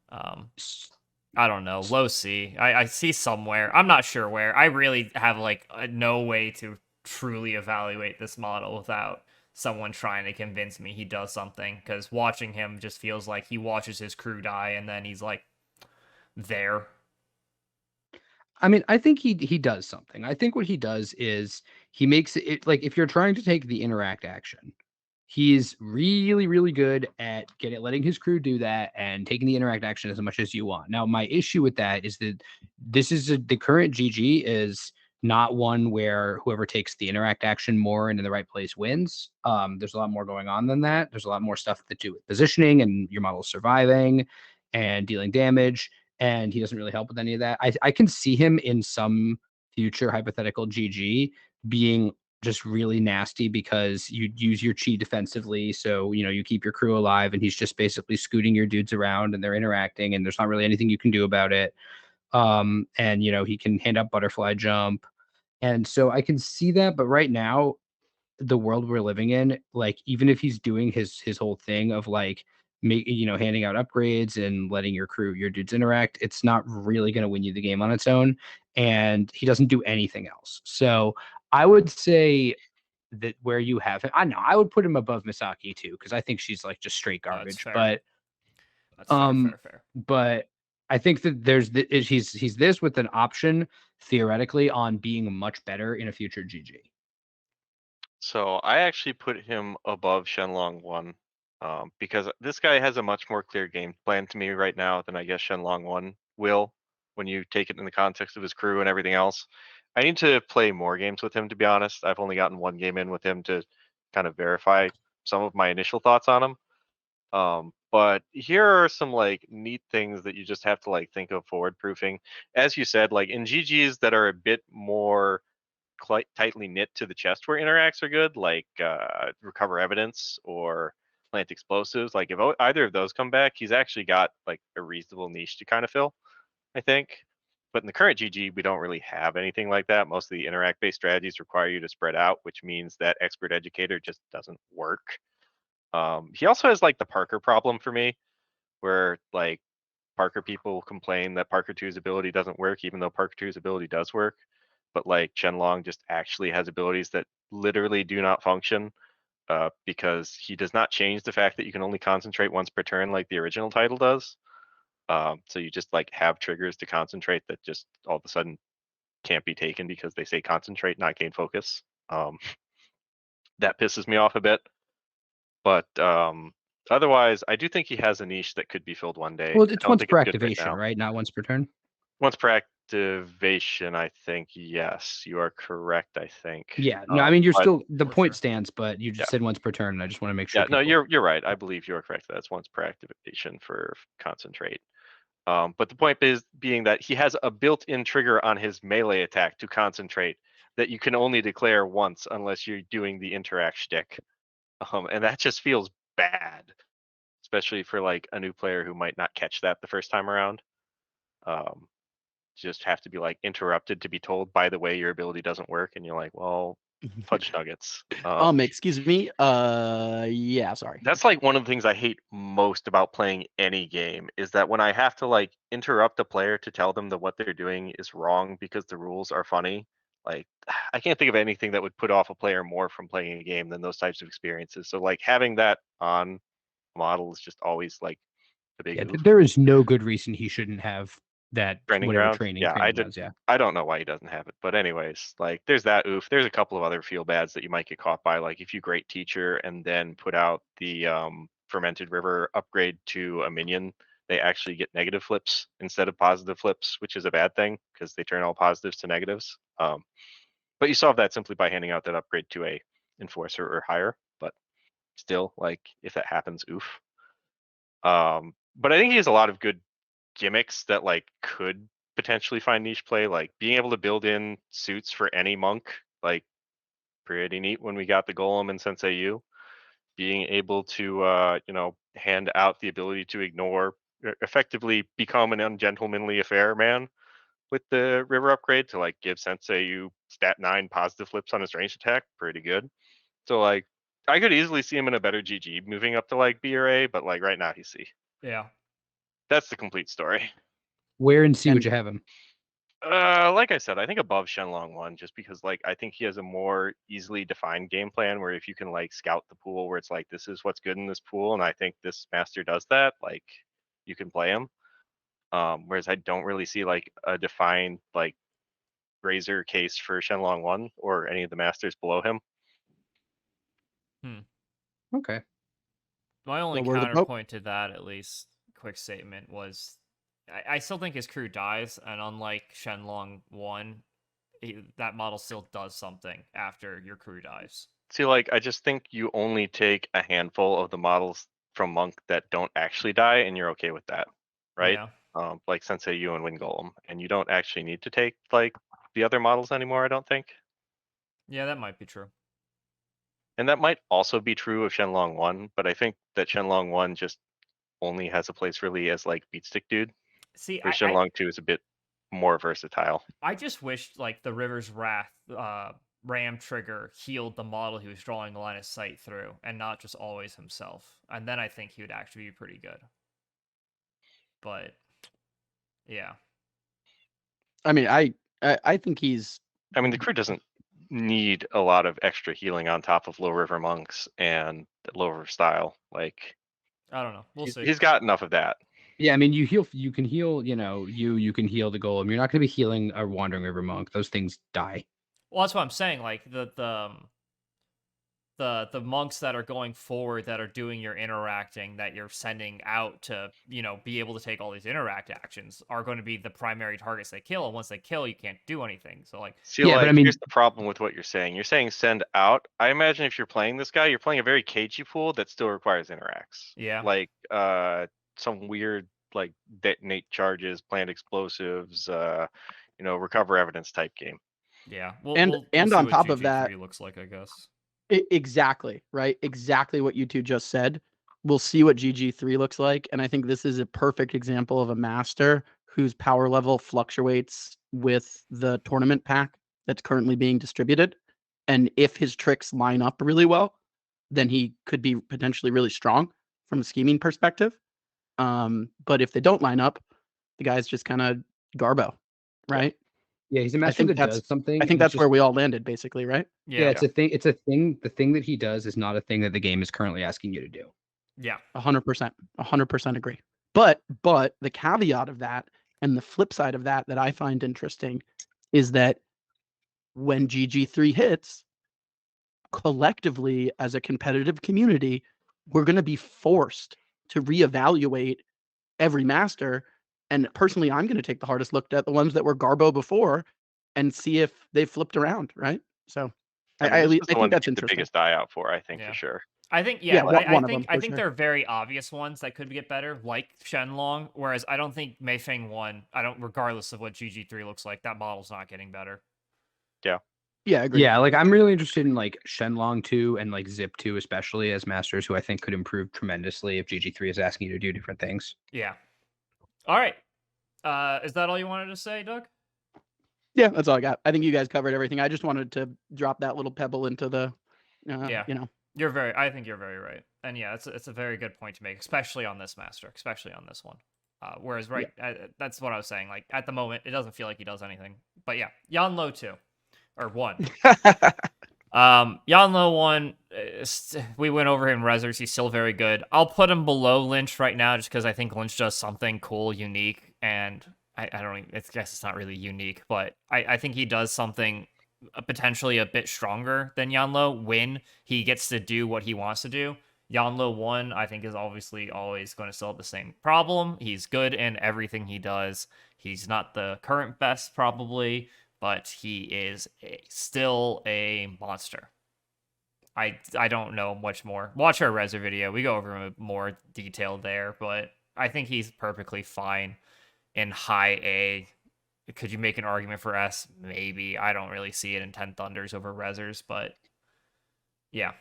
S1: I don't know, low C. I see somewhere. I'm not sure where. I really have like no way to truly evaluate this model without someone trying to convince me he does something, because watching him just feels like he watches his crew die and then he's like there.
S2: I mean, I think he does something. I think what he does is he makes it like if you're trying to take the interact action, he's really, really good at letting his crew do that and taking the interact action as much as you want. Now, my issue with that is that the current GG is not one where whoever takes the interact action more and in the right place wins. There's a lot more going on than that. There's a lot more stuff to do with positioning and your model surviving and dealing damage, and he doesn't really help with any of that. I can see him in some future hypothetical GG being just really nasty because you use your chi defensively, so you keep your crew alive, and he's just basically scooting your dudes around and they're interacting and there's not really anything you can do about it. And he can hand up butterfly jump, and so I can see that. But right now, the world we're living in, like even if he's doing his whole thing of like handing out upgrades and letting your dudes interact, it's not really going to win you the game on its own, and he doesn't do anything else. So I would say that where you have him, I know I would put him above Misaki too, because I think she's like just straight
S1: Oh, that's
S2: garbage.
S1: fair.
S2: But
S1: That's fair.
S2: but I think that he's this with an option theoretically on being much better in a future GG.
S3: So I actually put him above Shenlong 1 because this guy has a much more clear game plan to me right now than I guess Shenlong 1 will when you take it in the context of his crew and everything else. I need to play more games with him, to be honest. I've only gotten one game in with him to kind of verify some of my initial thoughts on him. But here are some like neat things that you just have to like think of forward proofing. As you said, like in GGs that are a bit more tightly knit to the chest where interacts are good, like recover evidence or plant explosives. Like if either of those come back, he's actually got like a reasonable niche to kind of fill, I think. But in the current GG, we don't really have anything like that. Most of the interact-based strategies require you to spread out, which means that expert educator just doesn't work. He also has like the Parker problem for me, where like Parker people complain that Parker 2's ability doesn't work, even though Parker 2's ability does work. But like Shenlong just actually has abilities that literally do not function because he does not change the fact that you can only concentrate once per turn like the original title does. So you just like have triggers to concentrate that just all of a sudden can't be taken because they say concentrate, not gain focus. That pisses me off a bit. But otherwise, I do think he has a niche that could be filled one day.
S2: Well,
S3: I
S2: it's
S3: don't
S2: once
S3: think
S2: per
S3: it's good
S2: activation,
S3: now.
S2: right? Not once per turn.
S3: Once per activation, I think, yes, you are correct, I think.
S2: Yeah. No, I mean you're
S3: But
S2: still the
S1: For
S2: point
S1: sure.
S2: stands, but you just
S3: yeah,
S2: said once per turn, and I just want to make sure
S3: yeah, no,
S2: people.
S3: you're right. I believe you are correct. That's once per activation for concentrate. But the point is being that he has a built-in trigger on his melee attack to concentrate that you can only declare once unless you're doing the interact shtick. And that just feels bad, especially for like a new player who might not catch that the first time around. Just have to be like interrupted to be told, by the way, your ability doesn't work, and you're like, well, fudge nuggets.
S4: Excuse me. Yeah, sorry.
S3: That's like one of the things I hate most about playing any game is that when I have to like interrupt a player to tell them that what they're doing is wrong because the rules are funny. Like I can't think of anything that would put off a player more from playing a game than those types of experiences. So like having that on model is just always like the big
S2: Yeah,
S3: oof.
S2: there is no good reason he shouldn't have that
S3: Training
S2: whatever
S3: grounds.
S2: training
S3: Yeah,
S2: does. Yeah.
S3: I don't know why he doesn't have it, but anyways, like there's that oof. There's a couple of other feel bads that you might get caught by, like if you great teacher and then put out the fermented river upgrade to a minion, they actually get negative flips instead of positive flips, which is a bad thing because they turn all positives to negatives. But you solve that simply by handing out that upgrade to a enforcer or higher. But still, like if that happens, oof. But I think he has a lot of good gimmicks that like could potentially find niche play, like being able to build in suits for any monk, like pretty neat when we got the golem and Sensei U. Being able to hand out the ability to ignore, effectively become an ungentlemanly affair man with the river upgrade to like give Sensei U stat 9 positive flips on his ranged attack, pretty good. So like I could easily see him in a better GG moving up to like B or A, but like right now he's C.
S1: Yeah.
S3: That's the complete story.
S2: Where in C would
S4: And-
S2: you have him?
S3: Like I said, I think above Shenlong 1, just because like I think he has a more easily defined game plan where if you can like scout the pool where it's like this is what's good in this pool, and I think this master does that, like you can play him. Whereas I don't really see like a defined like razor case for Shenlong 1 or any of the masters below him.
S2: Okay.
S1: My only
S4: word of the Pope.
S1: counterpoint to that, at least, quick statement, was I still think his crew dies, and unlike Shenlong 1, that model still does something after your crew dies.
S3: See, like I just think you only take a handful of the models from Monk that don't actually die, and you're okay with that, right?
S1: Yeah.
S3: Like Sensei U and Wind Golem, and you don't actually need to take like the other models anymore. I don't think,
S1: Yeah, that might be true.
S3: and that might also be true of Shenlong 1, but I think that Shenlong 1 just only has a place really as like beatstick dude,
S1: See,
S3: where Shenlong 2 is a bit more versatile.
S1: I just wished like the River's Wrath ram trigger healed the model he was drawing the line of sight through, and not just always himself. And then I think he would actually be pretty good. But yeah.
S4: I mean, I think he's.
S3: I mean, the crew doesn't need a lot of extra healing on top of Low River Monks and Low River Style. Like,
S1: I don't know. We'll see.
S3: he's got enough of that.
S2: Yeah, I mean, you can heal, you can heal the golem. You're not going to be healing a wandering river monk. Those things die.
S1: Well, that's what I'm saying. Like the monks that are going forward, that are doing your interacting, that you're sending out to, be able to take all these interact actions, are going to be the primary targets they kill. And once they kill, you can't do anything. So like,
S3: See,
S2: Yeah, but
S3: like,
S2: I mean-
S3: here's the problem with what you're saying. You're saying send out. I imagine if you're playing this guy, you're playing a very cagey pool that still requires interacts.
S1: yeah,
S3: Like, some weird, like, detonate charges, plant explosives, recover evidence type game.
S1: yeah.
S4: And
S1: we'll
S4: on
S1: see what
S4: top of
S1: GG3
S4: that-
S1: looks like, I guess.
S4: Exactly, right? Exactly what you two just said. We'll see what GG3 looks like. And I think this is a perfect example of a master whose power level fluctuates with the tournament pack that's currently being distributed. And if his tricks line up really well, then he could be potentially really strong from a scheming perspective. But if they don't line up, the guy's just kind of garbo, right?
S2: Yeah, he's a master
S4: think
S2: that
S4: that's-
S2: does something.
S4: I think
S2: and
S4: that's
S2: it's
S4: where
S2: just-
S4: we all landed, basically, right?
S1: Yeah,
S2: it's a thing. It's a thing. The thing that he does is not a thing that the game is currently asking you to do.
S1: yeah.
S4: 100% agree. But the caveat of that and the flip side of that I find interesting is that when GG3 hits, collectively as a competitive community, we're going to be forced to reevaluate every master. And personally, I'm going to take the hardest look at the ones that were Garbo before and see if they flipped around, right? So I
S3: this is the one
S4: think
S3: to
S4: that's
S3: keep the
S4: interesting.
S3: biggest eye out for, I think,
S1: Yeah.
S3: for sure.
S1: I think
S4: Yeah, one
S1: I
S4: of
S1: think
S4: them,
S1: I
S4: for
S1: think
S4: sure.
S1: there are very obvious ones that could get better, like Shenlong. Whereas I don't think Mei Fang 1. Regardless of what GG3 looks like, that model's not getting better.
S4: Yeah, agree.
S2: Yeah, like I'm really interested in like Shenlong 2 and like Zip 2, especially as masters who I think could improve tremendously if GG3 is asking you to do different things.
S1: Yeah. All right. Is that all you wanted to say, Doug?
S4: Yeah, that's all I got. I think you guys covered everything. I just wanted to drop that little pebble into the,
S1: Yeah.
S4: you know.
S1: I think you're very right. And yeah, it's a very good point to make, especially on this master, especially on this one. Whereas, that's what I was saying. Like, at the moment, it doesn't feel like he does anything. But yeah, Yanlo 2. Or 1. Yanlo 1, we went over him in Rezzers. He's still very good. I'll put him below Lynch right now just because I think Lynch does something cool, unique, and I don't even, I guess it's not really unique, but I think he does something potentially a bit stronger than Yanlo when he gets to do what he wants to do. Yanlo 1, I think, is obviously always going to still have the same problem. He's good in everything he does. He's not the current best, probably, but he is still a monster. I don't know much more. Watch our Rezzer video. We go over him in more detail there, but I think he's perfectly fine in high A. Could you make an argument for S? Maybe. I don't really see it in 10 Thunders over Rezzers, but yeah.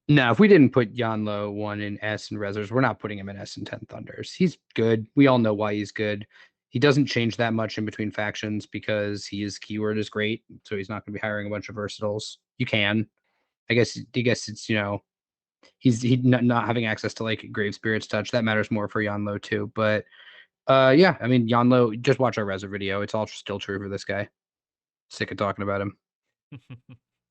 S2: No, if we didn't put Yanlo 1 in S and Rezzers, we're not putting him in S and 10 Thunders. He's good. We all know why he's good. He doesn't change that much in between factions because his keyword is great, so he's not going to be hiring a bunch of versatiles. You can. I guess it's, he's not having access to like Grave Spirit's Touch. That matters more for Yanlo too. But yeah, I mean, Yanlo, just watch our Rezzer video. It's all still true for this guy. Sick of talking about him.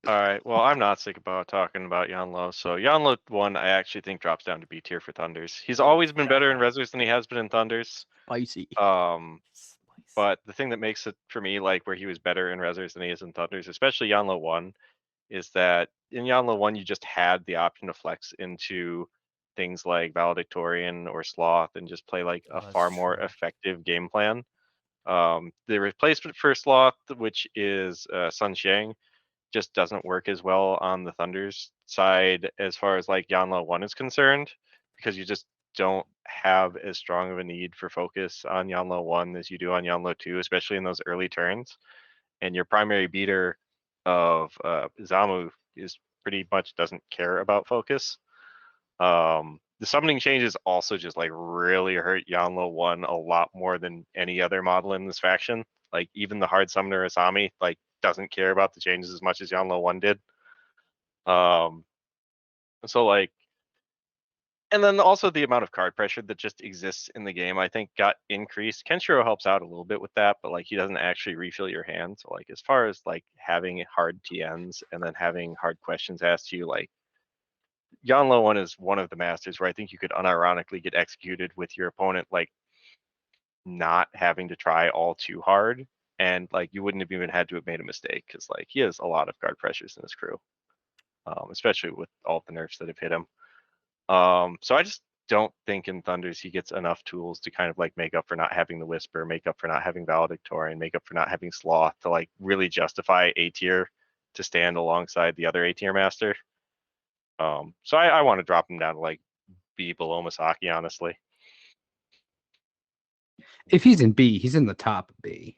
S3: All right. Well, I'm not sick about talking about Yanlo. So Yanlo 1, I actually think drops down to B tier for Thunders. He's always been better in Rezzers than he has been in Thunders.
S4: Spicy.
S3: But the thing that makes it for me like where he was better in Rezzers than he is in Thunders, especially Yanlo 1, is that in Yanlo 1 you just had the option to flex into things like Valedictorian or Sloth and just play like a far more effective game plan. The replacement for Sloth, which is Sun Xiang, just doesn't work as well on the Thunders side as far as like Yanlo 1 is concerned, because you just don't have as strong of a need for focus on Yanlo 1 as you do on Yanlo 2, especially in those early turns. And your primary beater of Zamu is pretty much doesn't care about focus. The summoning changes also just like really hurt Yanlo 1 a lot more than any other model in this faction. Like even the hard summoner Asami like doesn't care about the changes as much as Yanlo 1 did. So like, and then also the amount of card pressure that just exists in the game, I think got increased. Kenshiro helps out a little bit with that, but like he doesn't actually refill your hand. So like as far as like having hard TNs and then having hard questions asked to you, like Yanlo 1 is one of the masters where I think you could unironically get executed with your opponent like not having to try all too hard, and like you wouldn't have even had to have made a mistake because like he has a lot of guard pressures in his crew, especially with all the nerfs that have hit him. So I just don't think in Thunders he gets enough tools to kind of like make up for not having the Whisper, make up for not having Valedictorian, make up for not having Sloth to like really justify A tier to stand alongside the other A tier master. So I want to drop him down to like B below Misaki, honestly.
S2: If he's in B, he's in the top B.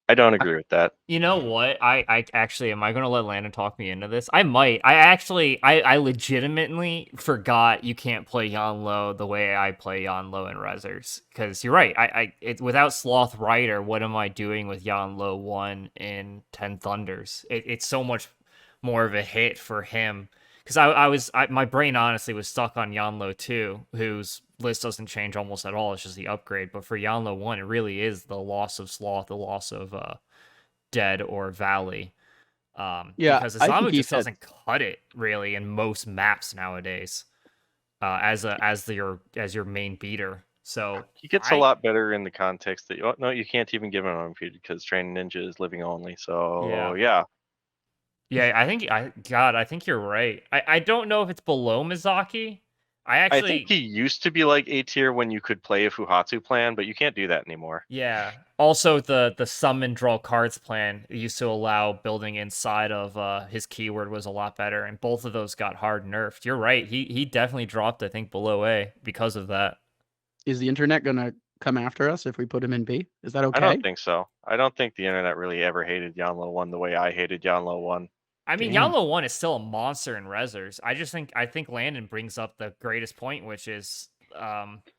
S3: I don't agree with that.
S1: You know what? I actually, am I going to let Landon talk me into this? I might. I legitimately forgot you can't play Yanlo the way I play Yanlo in Rezzers. Because you're right. Without Sloth Rider, what am I doing with Yanlo 1 in 10 Thunders? It's so much more of a hit for him. Because my brain honestly was stuck on Yanlo 2, whose list doesn't change almost at all. It's just the upgrade. But for Yanlo 1, it really is the loss of Sloth, the loss of Dead or Valley. Because Asami just doesn't cut it really in most maps nowadays. As your main beater. So
S3: he gets a lot better in the context that you can't even give him unrefuted because Training Ninja is living only. So yeah.
S1: Yeah, I think you're right. I don't know if it's below Misaki. I
S3: think he used to be like A tier when you could play a Fuhatsu plan, but you can't do that anymore.
S1: Yeah. Also, the summon draw cards plan used to allow building inside of his keyword was a lot better, and both of those got hard nerfed. You're right. He definitely dropped, I think, below A because of that.
S4: Is the internet gonna come after us if we put him in B? Is that okay?
S3: I don't think so. I don't think the internet really ever hated Yanlo 1 the way I hated Yanlo 1.
S1: I mean, Yanlo 1 is still a monster in Rezzers. I think Landon brings up the greatest point, which is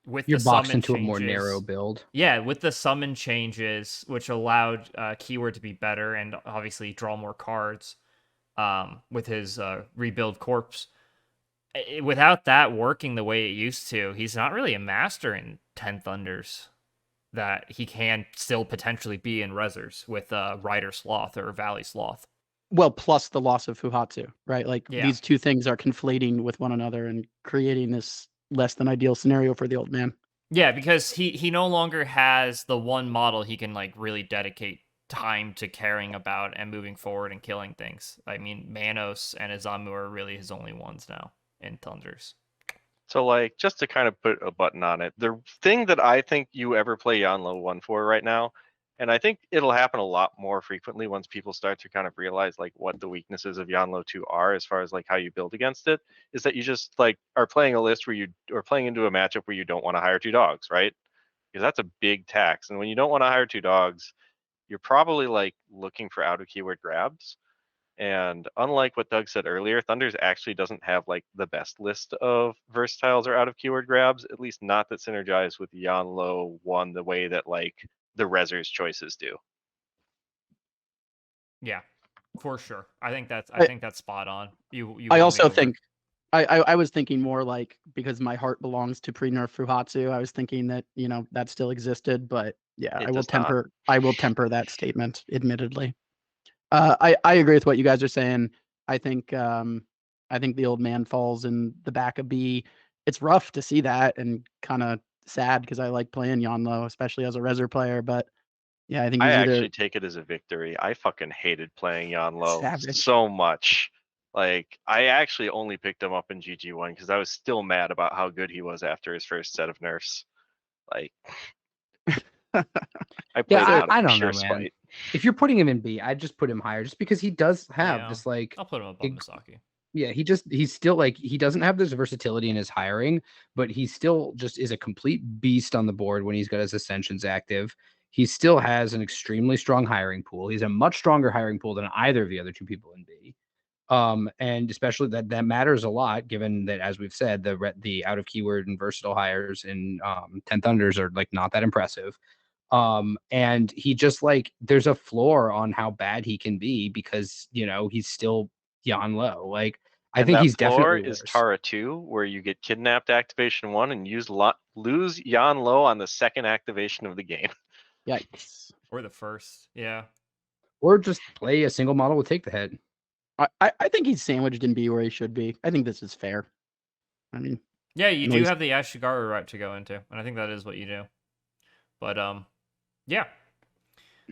S1: with
S2: You're
S1: the
S2: boxed
S1: summon
S2: into a
S1: changes,
S2: more narrow build.
S1: Yeah, with the summon changes, which allowed Keyword to be better and obviously draw more cards with his rebuild corpse. Without that working the way it used to, he's not really a master in 10 Thunders that he can still potentially be in Rezzers with Rider Sloth or Valley Sloth.
S4: Well, plus the loss of Fuhatsu, right? Like
S1: Yeah.
S4: these two things are conflating with one another and creating this less than ideal scenario for the old man.
S1: Yeah, because he no longer has the one model he can like really dedicate time to caring about and moving forward and killing things. I mean, Manos and Izamu are really his only ones now in Thunders.
S3: So, like, just to kind of put a button on it, the thing that I think you ever play Yanlo 1 for right now, and I think it'll happen a lot more frequently once people start to kind of realize like what the weaknesses of Yanlo 2 are as far as like how you build against it, is that you just like are playing a list where you are playing into a matchup where you don't want to hire 2 dogs, right? Because that's a big tax. And when you don't want to hire 2 dogs, you're probably like looking for out of keyword grabs. And unlike what Doug said earlier, Thunders actually doesn't have like the best list of versatiles or out of keyword grabs, at least not that synergize with Yanlo 1 the way that like the Rezzers choices do.
S1: Yeah, for sure. I think that's spot on. You
S4: I
S1: won me
S4: also
S1: over.
S4: think I was thinking more like, because my heart belongs to pre-nerf Fuhatsu, I was thinking that, you know, that still existed, but yeah,
S3: It
S4: I will
S3: does not.
S4: temper that statement, admittedly. I agree with what you guys are saying. I think the old man falls in the back of B. It's rough to see that and kind of sad because I like playing Yanlo, especially as a Rezzer player. But yeah, I think
S3: I
S4: he's
S3: actually
S4: either
S3: take it as a victory. I fucking hated playing Yanlo
S4: savage.
S3: so much. Like, I actually only picked him up in GG1 because I was still mad about how good he was after his first set of nerfs. Like, I played
S2: Yeah,
S3: him out
S2: I
S3: of
S2: don't
S3: pure
S2: know, man.
S3: spite.
S2: If you're putting him in B, I'd just put him higher, just because he does have
S1: Yeah,
S2: this like.
S1: I'll put him above Misaki.
S2: Yeah, he's still like, he doesn't have this versatility in his hiring, but he still just is a complete beast on the board when he's got his ascensions active. He still has an extremely strong hiring pool. He's a much stronger hiring pool than either of the other two people in B. And especially that matters a lot, given that, as we've said, the out of keyword and versatile hires in 10 Thunders are like not that impressive. And he just like, there's a floor on how bad he can be because, you know, he's still Yanlo. Like, I
S3: And
S2: think
S3: that
S2: he's
S3: floor
S2: definitely
S3: is
S2: worse.
S3: Tara 2, where you get kidnapped activation 1 and lose Yanlo on the second activation of the game.
S4: Yikes.
S1: Or the first. Yeah.
S2: Or just play a single model with take the head.
S4: I think he's sandwiched in B where he should be. I think this is fair. I mean,
S1: Yeah, you
S4: at
S1: do
S4: least-
S1: have the Ashigaru route to go into, and I think that is what you do. But yeah.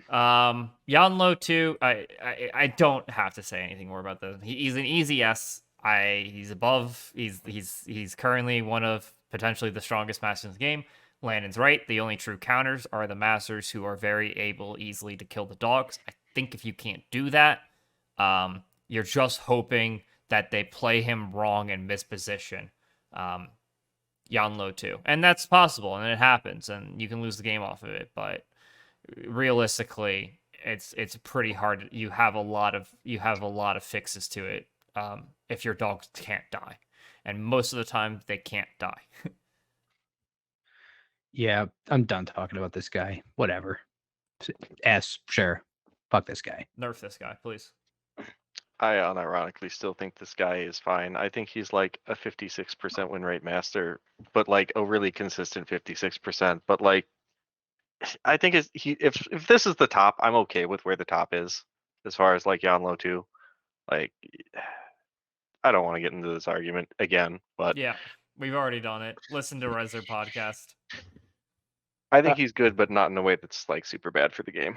S1: Yanlo 2, I don't have to say anything more about this. He's an easy S. He's above. He's currently one of potentially the strongest masters in the game. Landon's right. The only true counters are the masters who are very able easily to kill the dogs. I think if you can't do that, you're just hoping that they play him wrong and misposition Yanlo 2. And that's possible, and it happens, and you can lose the game off of it, but realistically, it's pretty hard. You have a lot of fixes to it if your dogs can't die, and most of the time they can't die.
S2: Yeah, I'm done talking about this guy. Whatever. S, sure. Fuck this guy.
S1: Nerf this guy, please.
S3: I unironically still think this guy is fine. I think he's like a 56% win rate master, but like a really consistent 56%. But like, I think if this is the top, I'm okay with where the top is as far as like Yanlo 2. Like, I don't want to get into this argument again, but
S1: Yeah, we've already done it. Listen to Rezzer podcast.
S3: I think he's good, but not in a way that's like super bad for the game.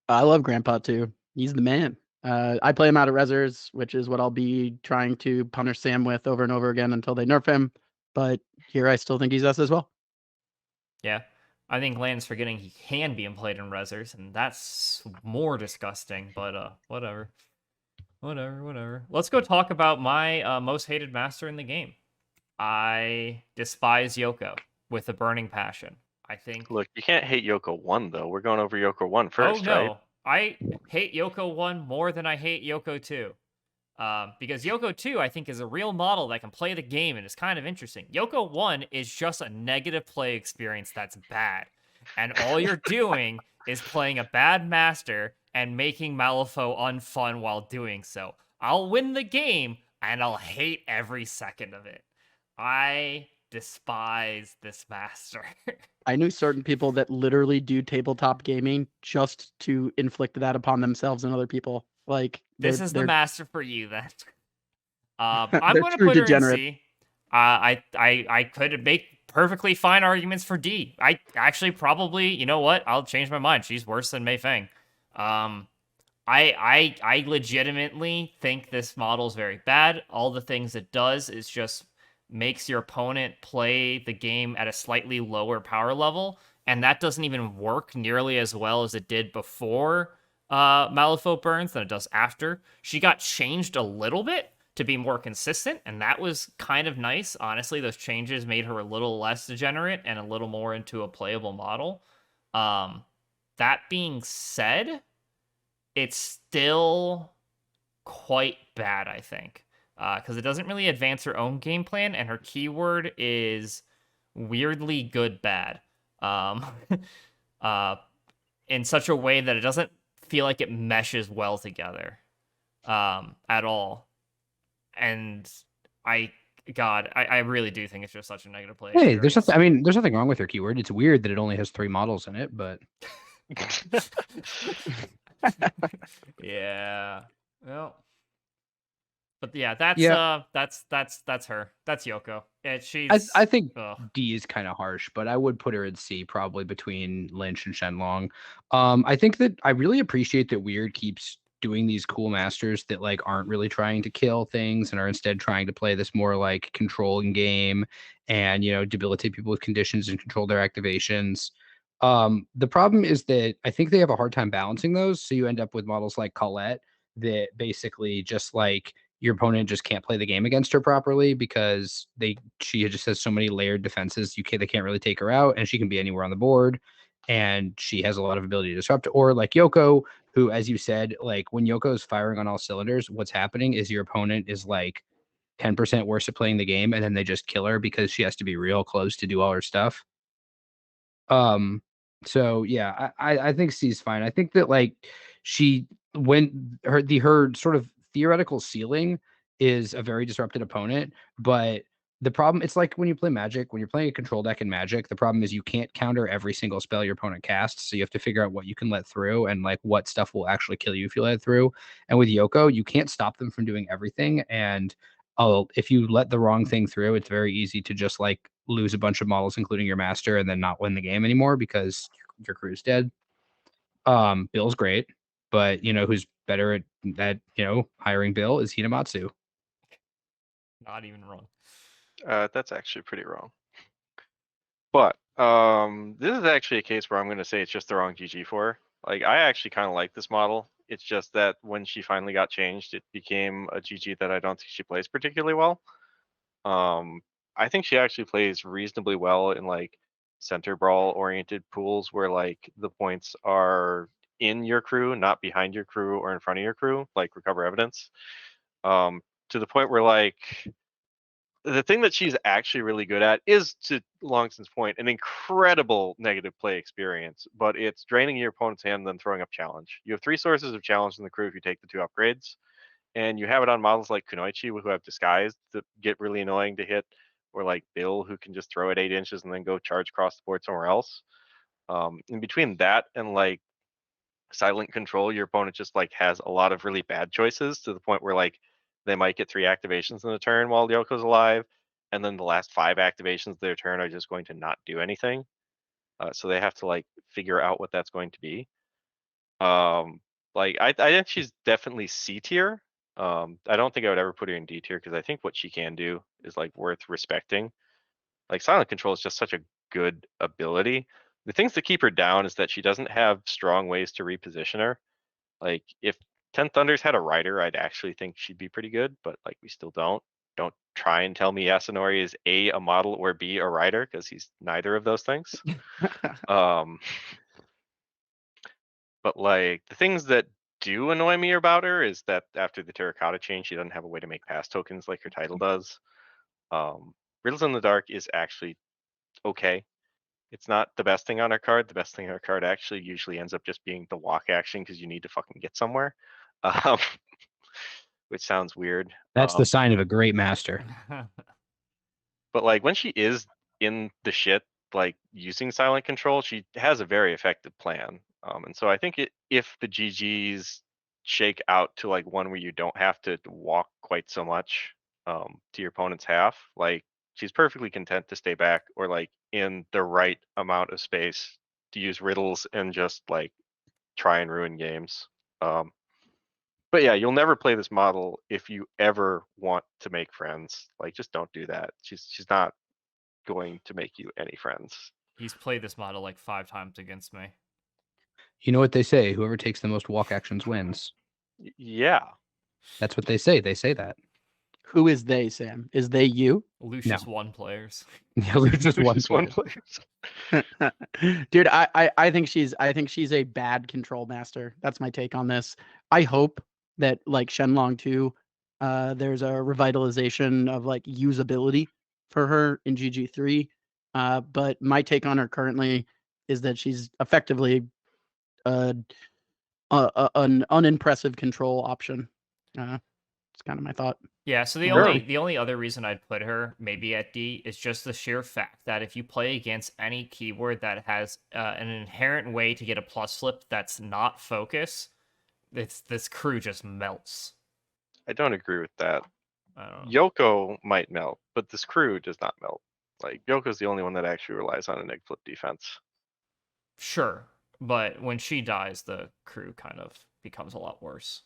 S4: I love Grandpa too. He's the man. I play him out of Rezzers, which is what I'll be trying to punish Sam with over and over again until they nerf him. But here I still think he's us as well.
S1: Yeah. I think Land's forgetting he can be played in Rezzers, and that's more disgusting, but whatever. Whatever. Let's go talk about my most hated master in the game. I despise Youko with a burning passion. I think.
S3: Look, you can't hate Youko 1 though. We're going over Youko 1 first,
S1: oh no,
S3: right?
S1: I hate Youko 1 more than I hate Youko 2. Because Youko 2, I think, is a real model that can play the game and is kind of interesting. Youko 1 is just a negative play experience that's bad. And all you're doing is playing a bad master and making Malifaux unfun while doing so. I'll win the game, and I'll hate every second of it. I despise this master.
S4: I knew certain people that literally do tabletop gaming just to inflict that upon themselves and other people. Like
S1: This is the
S4: they're
S1: master for you, then. I'm
S4: they're
S1: going to
S4: true
S1: put her in
S4: degenerate.
S1: C. I could make perfectly fine arguments for D. I actually probably, you know what? I'll change my mind. She's worse than Mei Fang. I legitimately think this model is very bad. All the things it does is just makes your opponent play the game at a slightly lower power level, and that doesn't even work nearly as well as it did before Malifaux burns than it does after. She got changed a little bit to be more consistent, and that was kind of nice. Honestly, those changes made her a little less degenerate and a little more into a playable model. That being said, it's still quite bad, I think, because it doesn't really advance her own game plan, and her keyword is weirdly good bad, in such a way that it doesn't feel like it meshes well together, at all. And I really do think it's just such a negative play.
S2: Hey, there's
S1: experience.
S2: nothing. I mean, there's nothing wrong with her keyword. It's weird that it only has 3 models in it, but
S1: Yeah. Well. But yeah, that's
S2: Yeah.
S1: that's her. That's Youko. She's
S2: I think
S1: ugh.
S2: D is kind of harsh, but I would put her in C probably between Lynch and Shenlong. I think that I really appreciate that Weird keeps doing these cool masters that like aren't really trying to kill things and are instead trying to play this more like controlling game and debilitate people with conditions and control their activations. The problem is that I think they have a hard time balancing those, so you end up with models like Colette that basically just like your opponent just can't play the game against her properly because she just has so many layered defenses. They can't really take her out, and she can be anywhere on the board, and she has a lot of ability to disrupt. Or like Youko, who, as you said, like when Yoko is firing on all cylinders, what's happening is your opponent is like 10% worse at playing the game, and then they just kill her because she has to be real close to do all her stuff. So yeah, I think C's fine. I think that like she when her sort of theoretical ceiling is a very disrupted opponent, but the problem it's like when you play Magic, when you're playing a control deck in Magic, the problem is you can't counter every single spell your opponent casts, so you have to figure out what you can let through and like what stuff will actually kill you if you let it through. And with Yoko, you can't stop them from doing everything, and if you let the wrong thing through, it's very easy to just like lose a bunch of models, including your master, and then not win the game anymore because your crew's dead. Bill's great, but who's better at hiring Bill is Hinamatsu.
S1: Not even wrong.
S3: That's actually pretty wrong. But this is actually a case where I'm going to say it's just the wrong GG for her. Like, I actually kind of like this model. It's just that when she finally got changed, it became a GG that I don't think she plays particularly well. I think she actually plays reasonably well in like center brawl oriented pools where like the points are in your crew, not behind your crew or in front of your crew, like recover evidence. To the point where like the thing that she's actually really good at is, to Longson's point, an incredible negative play experience, but it's draining your opponent's hand and then throwing up challenge. You have 3 sources of challenge in the crew if you take the 2 upgrades, and you have it on models like Kunoichi who have disguised that get really annoying to hit, or like Bill who can just throw it 8 inches and then go charge across the board somewhere else. In between that and like silent control, your opponent just like has a lot of really bad choices to the point where like they might get 3 activations in a turn while Yoko's alive, and then the last 5 activations of their turn are just going to not do anything. So they have to like figure out what that's going to be. Like I think she's definitely C tier. I don't think I would ever put her in D tier because I think what she can do is like worth respecting. Like silent control is just such a good ability. The things that keep her down is that she doesn't have strong ways to reposition her. Like if 10 Thunders had a rider, I'd actually think she'd be pretty good, but like we still don't. Don't try and tell me Yasunori is A model or B a rider, because he's neither of those things. But like the things that do annoy me about her is that after the terracotta change, she doesn't have a way to make pass tokens like her title does. Riddles in the Dark is actually okay. It's not the best thing on her card. The best thing on her card actually usually ends up just being the walk action because you need to fucking get somewhere, um, which sounds weird.
S2: That's the sign of a great master.
S3: But like when she is in the shit, like using silent control, she has a very effective plan. And so I think if the GGs shake out to like one where you don't have to walk quite so much to your opponent's half, like she's perfectly content to stay back or like in the right amount of space to use riddles and just like try and ruin games. But yeah, you'll never play this model if you ever want to make friends. Like just don't do that. She's not going to make you any friends.
S1: He's played this model like 5 times against me.
S2: You know what they say? Whoever takes the most walk actions wins.
S3: Yeah.
S2: That's what they say. They say that.
S4: Who is they, Sam? Is they you?
S1: Lucius 1 players.
S2: Yeah, there's just one
S3: Just one
S2: player.
S3: player.
S4: Dude, I think she's a bad control master. That's my take on this. I hope that like Shenlong 2, there's a revitalization of like usability for her in GG3. But my take on her currently is that she's effectively an unimpressive control option. It's kind of my thought.
S1: Yeah, so the only other reason I'd put her maybe at D is just the sheer fact that if you play against any keyword that has an inherent way to get a plus flip that's not focus, this crew just melts.
S3: I don't agree with that.
S1: I don't know.
S3: Youko might melt, but this crew does not melt. Like Yoko's the only one that actually relies on an egg flip defense.
S1: Sure, but when she dies, the crew kind of becomes a lot worse.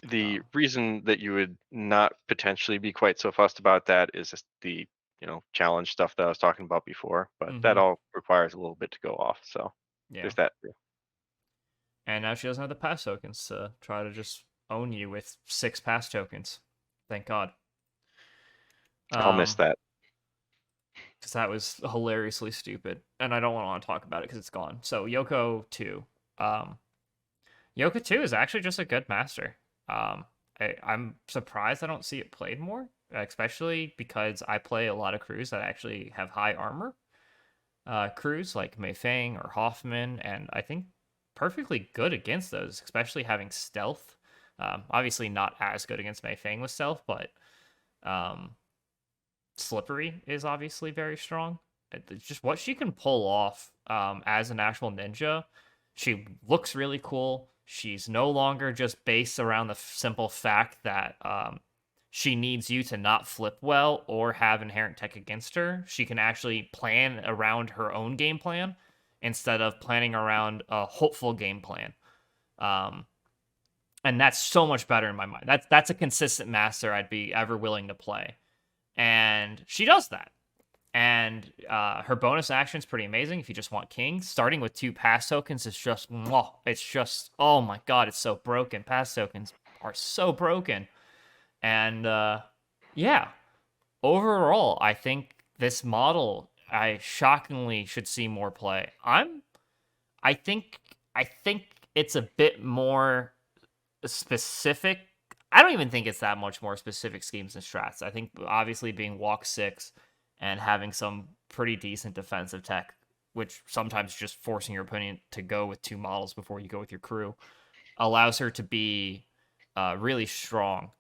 S3: The reason that you would not potentially be quite so fussed about that is just the challenge stuff that I was talking about before, but that all requires a little bit to go off. So
S1: Yeah.
S3: there's that too.
S1: And now she doesn't have the pass tokens to try to just own you with 6 pass tokens. Thank God.
S3: I'll miss that.
S1: Because that was hilariously stupid, and I don't want to talk about it because it's gone. So Youko 2. Youko 2 is actually just a good master. I'm surprised I don't see it played more, especially because I play a lot of crews that actually have high armor. Crews like Mei Fang or Hoffman, and I think perfectly good against those, especially having stealth. Obviously not as good against Mei Fang with stealth, but Slippery is obviously very strong. It's just what she can pull off as an actual ninja. She looks really cool. She's no longer just based around the simple fact that she needs you to not flip well or have inherent tech against her. She can actually plan around her own game plan instead of planning around a hopeful game plan. And that's so much better in my mind. That's a consistent master I'd be ever willing to play. And she does that. And her bonus action is pretty amazing if you just want kings. Starting with 2 pass tokens is just, oh my god, it's so broken. Pass tokens are so broken. And yeah, overall, I think this model, I shockingly should see more play. I think it's a bit more specific. I don't even think it's that much more specific schemes and strats. I think obviously being walk 6 and having some pretty decent defensive tech, which sometimes just forcing your opponent to go with 2 models before you go with your crew, allows her to be really strong.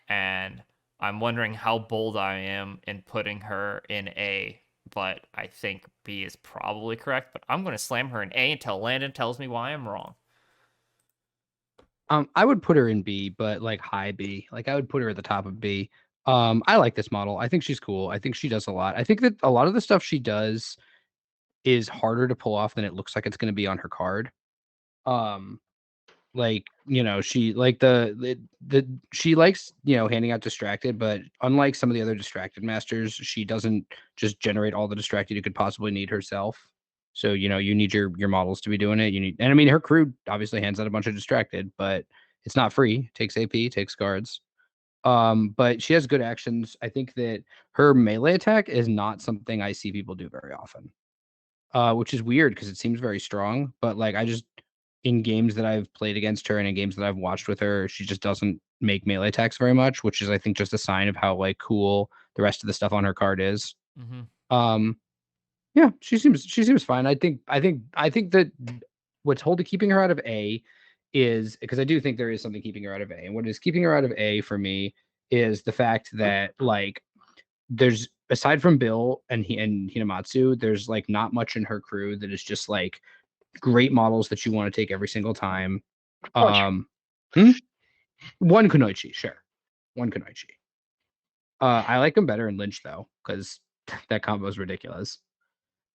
S1: And I'm wondering how bold I am in putting her in A, but I think B is probably correct. But I'm going to slam her in A until Landon tells me why I'm wrong.
S2: I would put her in B, but like high B. Like I would put her at the top of B. I like this model. I think she's cool. I think she does a lot. I think that a lot of the stuff she does is harder to pull off than it looks like it's going to be on her card. Like, she like she likes, handing out distracted, but unlike some of the other distracted masters, she doesn't just generate all the distracted you could possibly need herself. So, you need your models to be doing it. And I mean, her crew obviously hands out a bunch of distracted, but it's not free. It takes AP, takes guards. But she has good actions. I think that her melee attack is not something I see people do very often. Which is weird because it seems very strong, but like in games that I've played against her and in games that I've watched with her, she just doesn't make melee attacks very much, which is I think just a sign of how like cool the rest of the stuff on her card is. Um, yeah, she seems fine. I think that what's keeping her out of A is because I do think there is something keeping her out of A, and what is keeping her out of A for me is the fact that like there's aside from Bill and Hinamatsu, there's like not much in her crew that is just like great models that you want to take every single time. One Kunoichi, sure. One Kunoichi. I like him better in Lynch though, because that combo is ridiculous.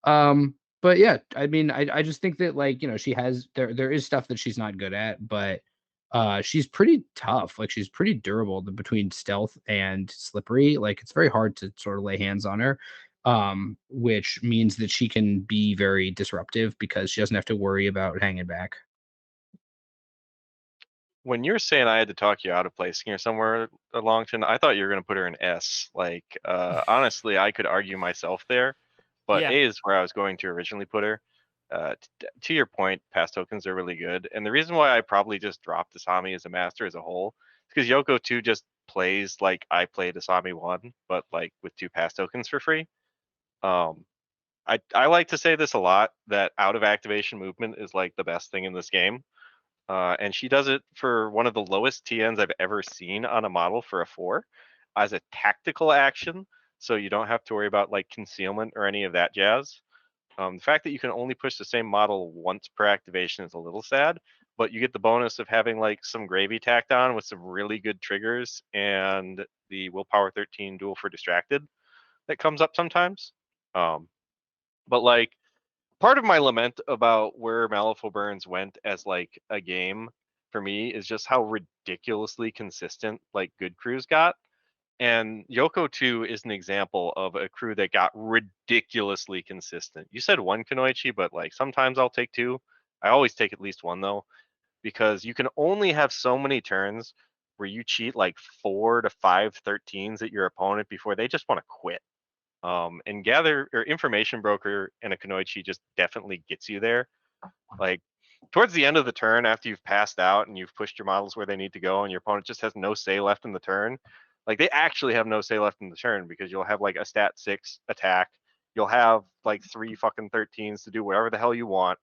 S2: But yeah, I mean, I just think that like, she has there is stuff that she's not good at, but she's pretty tough. Like she's pretty durable between stealth and slippery. Like it's very hard to sort of lay hands on her. Which means that she can be very disruptive because she doesn't have to worry about hanging back.
S3: When you were saying I had to talk you out of placing her somewhere, Longton, I thought you were going to put her in S. Like, honestly, I could argue myself there, but
S1: Yeah.
S3: A is where I was going to originally put her. To your point, pass tokens are really good, and the reason why I probably just dropped Asami as a master as a whole is because Youko 2 just plays like I played Asami 1, but like with 2 pass tokens for free. I like to say this a lot, that out of activation movement is like the best thing in this game. And she does it for one of the lowest TNs I've ever seen on a model for a 4 as a tactical action. So you don't have to worry about like concealment or any of that jazz. The fact that you can only push the same model once per activation is a little sad, but you get the bonus of having like some gravy tacked on with some really good triggers and the willpower 13 duel for distracted that comes up sometimes. But like, part of my lament about where Malifaux Burns went as like a game for me is just how ridiculously consistent like good crews got. And Youko 2 is an example of a crew that got ridiculously consistent. You said one Kunoichi, but like sometimes I'll take 2. I always take at least 1 though, because you can only have so many turns where you cheat like 4 to 5 13s at your opponent before they just want to quit. And gather or information broker and a Kunoichi just definitely gets you there. Like towards the end of the turn, after you've passed out and you've pushed your models where they need to go, and your opponent just has no say left in the turn, like they actually have no say left in the turn because you'll have like a stat 6 attack, you'll have like 3 fucking 13s to do whatever the hell you want,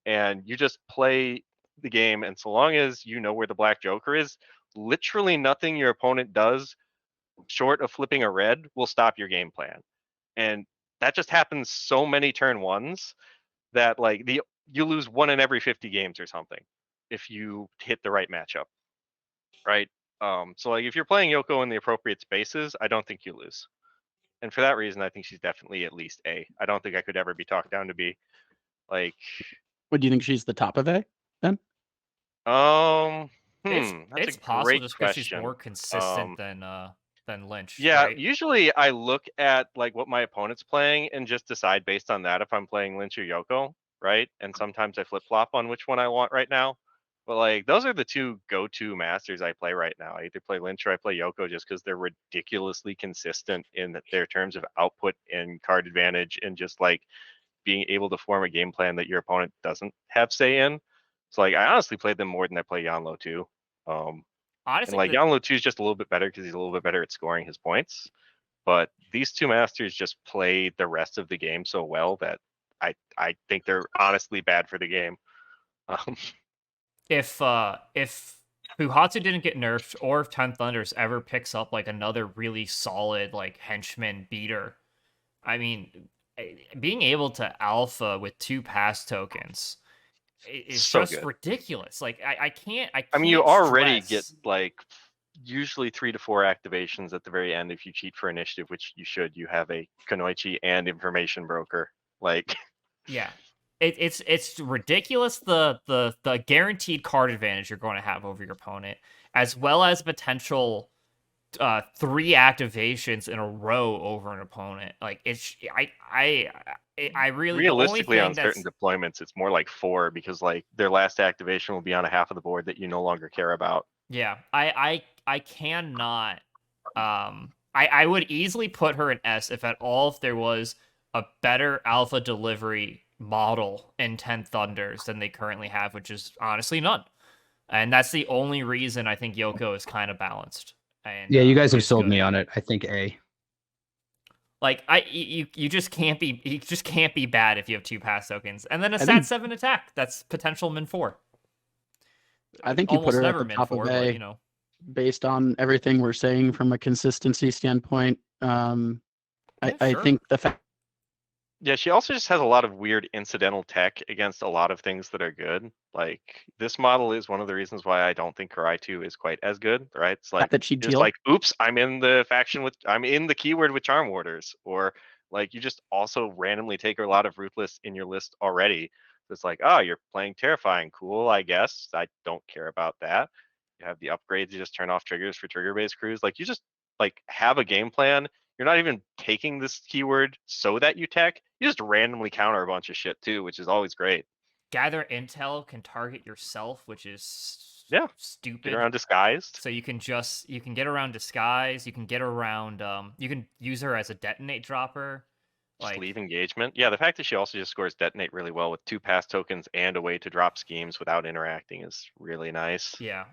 S3: and you just play the game. And so long as you know where the black joker is, literally nothing your opponent does short of flipping a red will stop your game plan. And that just happens so many turn ones that like you lose 1 in every 50 games or something if you hit the right matchup, right? So like if you're playing Youko in the appropriate spaces, I don't think you lose. And for that reason, I think she's definitely at least A. I don't think I could ever be talked down to B. Like,
S4: What do you think she's the top of A then?
S1: It's
S3: that's a
S1: possible
S3: great
S1: just because she's
S3: question.
S1: more consistent than Lynch.
S3: Yeah,
S1: right?
S3: usually I look at like what my opponent's playing and just decide based on that if I'm playing Lynch or Youko, right? And sometimes I flip flop on which one I want right now. But like those are the 2 go-to masters I play right now. I either play Lynch or I play Youko just because they're ridiculously consistent in their terms of output and card advantage and just like being able to form a game plan that your opponent doesn't have say in. So like I honestly played them more than I play Yanlo too. And
S1: Honestly,
S3: like Yanlo 2 is just a little bit better because he's a little bit better at scoring his points. But these 2 masters just play the rest of the game so well that I think they're honestly bad for the game.
S1: if Fuhatsu didn't get nerfed, or if 10 Thunders ever picks up like another really solid like henchman beater, I mean, being able to alpha with 2 pass tokens is
S3: So
S1: just
S3: good.
S1: ridiculous. Like I can't.
S3: I mean, you already
S1: stress.
S3: get like usually 3 to 4 activations at the very end if you cheat for initiative, which you should. You have a Kunoichi and information broker. Like,
S1: Yeah. It's ridiculous the guaranteed card advantage you're going to have over your opponent, as well as potential 3 activations in a row over an opponent. Like it's I really
S3: realistically,
S1: the only
S3: on
S1: thing
S3: certain deployments, it's more like 4 because like their last activation will be on a half of the board that you no longer care about.
S1: yeah, I cannot I would easily put her in S if at all if there was a better alpha delivery model in 10 Thunders than they currently have, which is honestly none. And that's the only reason I think Youko is kind of balanced. And
S2: Yeah, you guys have
S1: is
S2: sold
S1: good.
S2: me on it. I think A.
S1: Like you just can't be bad if you have 2 pass tokens, and then a
S4: I
S1: stat
S4: think-
S1: 7 attack. That's potential min 4.
S4: I think you put
S1: Almost
S4: her at
S1: never
S4: the
S1: min
S4: top
S1: 4,
S4: of
S1: but
S4: A
S1: you know.
S4: based on everything we're saying from a consistency standpoint.
S1: Yeah,
S4: I
S1: sure.
S4: think the fact
S3: Yeah, she also just has a lot of weird incidental tech against a lot of things that are good. Like this model is one of the reasons why I don't think Karai 2 is quite as good, right? It's like
S4: that she
S3: just
S4: deal
S3: like, oops, I'm in the keyword with Charm Warders, or like you just also randomly take a lot of Ruthless in your list already. So it's like, oh, you're playing Terrifying, cool, I guess. I don't care about that. You have the upgrades, you just turn off triggers for trigger-based crews. Like you just like have a game plan. You're not even taking this keyword so that you tech. You just randomly counter a bunch of shit too, which is always great.
S1: Gather intel can target yourself, which is
S3: Yeah,
S1: stupid.
S3: Get around disguised.
S1: So you can get around disguise. You can get around. You can use her as a detonate dropper.
S3: Just
S1: Like
S3: leave engagement. Yeah, the fact that she also just scores detonate really well with 2 pass tokens and a way to drop schemes without interacting is really nice.
S1: yeah,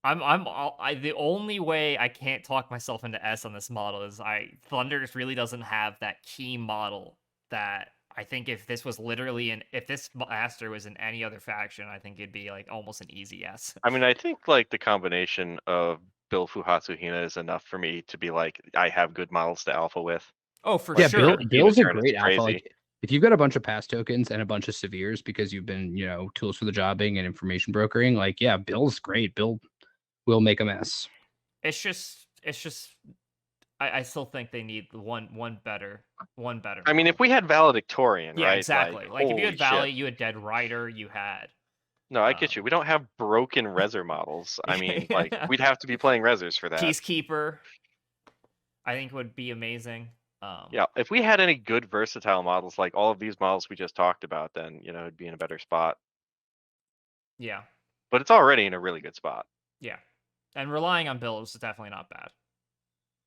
S1: the only way I can't talk myself into S on this model is Thunders really doesn't have that key model that I think if this was literally if this master was in any other faction, I think it'd be like almost an easy S.
S3: I mean, I think like the combination of Bill Fuhatsu Hina is enough for me to be like, I have good models to alpha with.
S1: Oh, for
S2: Yeah,
S1: sure.
S2: Bill's a
S3: turn is
S2: great alpha.
S3: crazy.
S2: Like, if you've got a bunch of pass tokens and a bunch of severes because you've been, tools for the jobbing and information brokering, like, yeah, Bill's great. Bill will make a mess.
S1: It's just I still think they need one better.
S3: I mean,
S1: model.
S3: if we had Valedictorian,
S1: yeah,
S3: right?
S1: exactly. Like if you had
S3: holy
S1: Valley,
S3: shit.
S1: you had Dead Rider, you had.
S3: No, I get you. We don't have broken Reser models. I mean, like, we'd have to be playing Resers for that.
S1: Peacekeeper, I think would be amazing.
S3: Yeah, if we had any good versatile models like all of these models we just talked about, then, it'd be in a better spot.
S1: Yeah,
S3: But it's already in a really good spot.
S1: yeah, and relying on Bill is definitely not bad.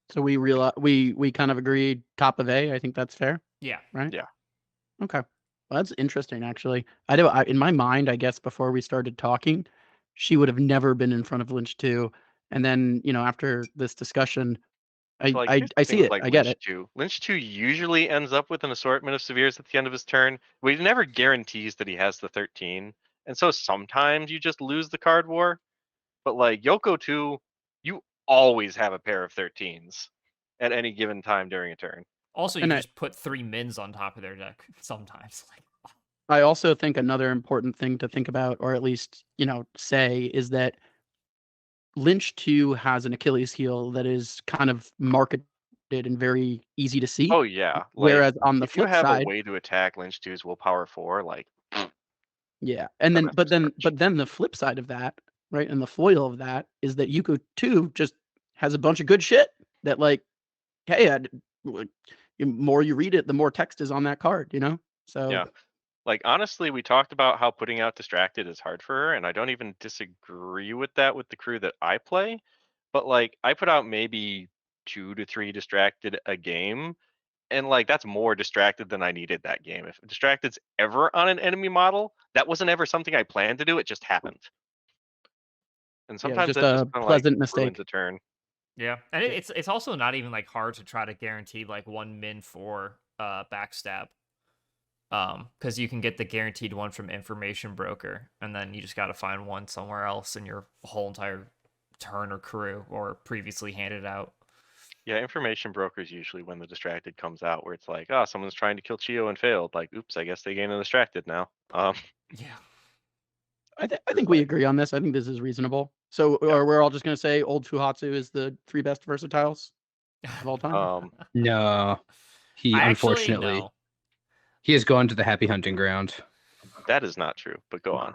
S4: so we kind of agreed top of A. I think that's fair,
S1: Yeah,
S4: right?
S3: Yeah.
S4: Okay. Well, that's interesting, actually. In my mind, I guess before we started talking, she would have never been in front of Lynch 2. And then, after this discussion,
S3: So, like,
S4: I
S3: here's the
S4: see
S3: thing with,
S4: it.
S3: like,
S4: I get
S3: Lynch
S4: it.
S3: 2. Lynch 2 usually ends up with an assortment of severes at the end of his turn, but he never guarantees that he has the 13. And so sometimes you just lose the card war. But like Youko 2, you always have a pair of 13s at any given time during a turn.
S1: also you
S4: And
S1: can
S4: I-
S1: just put 3 mins on top of their deck sometimes. Like,
S4: I also think another important thing to think about, or at least, say, is that Lynch 2 has an Achilles heel that is kind of marketed and very easy to see.
S3: Oh yeah. Like,
S4: Whereas on the
S3: if you
S4: flip
S3: have
S4: side,
S3: a way to attack Lynch 2's willpower 4, like
S4: yeah. And then,
S3: That's
S4: but then,
S3: stretch.
S4: the flip side of that, right, and the foil of that is that Yuko 2 just has a bunch of good shit that, like, hey, the more you read it, the more text is on that card, So
S3: Yeah. Like honestly, we talked about how putting out distracted is hard for her, and I don't even disagree with that with the crew that I play. But like I put out maybe 2 to 3 distracted a game, and like that's more distracted than I needed that game. If distracted's ever on an enemy model, that wasn't ever something I planned to do, it just happened. And
S4: yeah,
S3: sometimes
S4: just
S3: that just
S4: a
S3: kind of like
S4: pleasant
S3: ruins
S4: mistake.
S3: a turn.
S1: yeah, and it's also not even like hard to try to guarantee like 1 min for backstab. Because you can get the guaranteed one from information broker, and then you just got to find one somewhere else in your whole entire turn or crew or previously handed out.
S3: Yeah, information brokers usually when the distracted comes out, where it's like, oh, someone's trying to kill Chio and failed. Like, oops, I guess they gained a distracted now.
S1: Yeah.
S4: I think we agree on this. I think this is reasonable. So, or we're all just gonna say old Fuhatsu is the 3 best versatiles of all time.
S2: No, he unfortunately
S1: No.
S2: he has gone to the happy hunting ground.
S3: That is not true, but go on.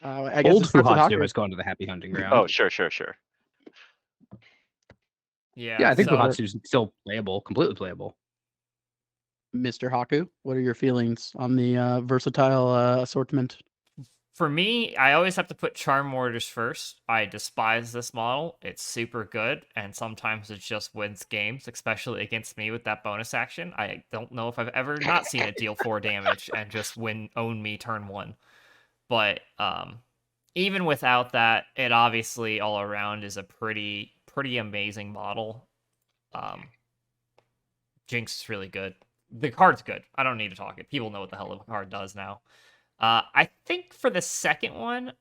S4: I guess
S2: Old
S4: it starts with
S2: Fuhatsu
S4: Haku.
S2: has gone to the happy hunting ground.
S3: Oh, sure.
S1: Yeah.
S2: I think
S1: so,
S2: Fuhatsu's still playable, completely playable.
S4: Mr. Haku, what are your feelings on the versatile assortment?
S1: For me, I always have to put Charm Mortars first. I despise this model. It's super good, and sometimes it just wins games, especially against me with that bonus action. I don't know if I've ever not seen it deal 4 damage and just own me turn 1. But even without that, it obviously all around is a pretty amazing model. Jinx is really good. The card's good. I don't need to talk it. People know what the hell the card does now. I think for the second one,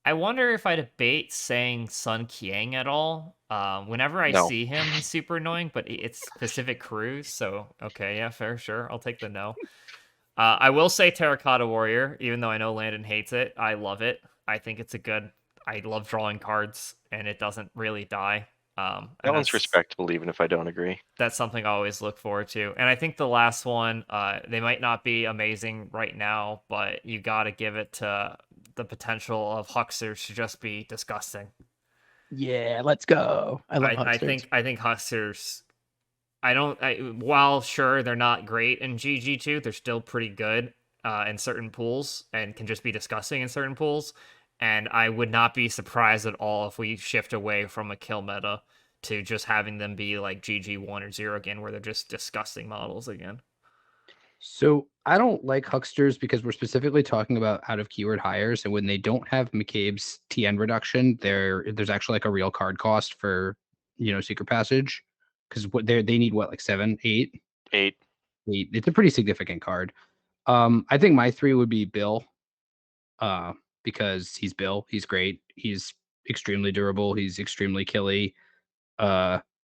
S1: I wonder if I debate saying Sun Qiang at all. Whenever I
S3: No.
S1: see him, he's super annoying, but it's Pacific Cruise, so okay, yeah, fair, sure. I'll take the no. I will say Terracotta Warrior, even though I know Landon hates it. I love it. I think it's a good. I love drawing cards, and it doesn't really die.
S3: That one's respectable, even if I don't agree.
S1: That's something I always look forward to. And I think the last one, they might not be amazing right now, but you got to give it to the potential of Hucksters to just be disgusting.
S4: Yeah, let's go. I love Hucksters.
S1: I think Hucksters. While sure they're not great in GG2, they're still pretty good in certain pools and can just be disgusting in certain pools. And I would not be surprised at all if we shift away from a kill meta to just having them be like GG1 or 0 again, where they're just disgusting models again.
S2: So I don't like Hucksters because we're specifically talking about out of keyword hires, and when they don't have McCabe's TN reduction, there's actually like a real card cost for Secret Passage, because what they need like 7, 8?
S3: 8.
S2: It's a pretty significant card. I think my 3 would be Bill, because he's Bill. He's great. He's extremely durable. He's extremely killy.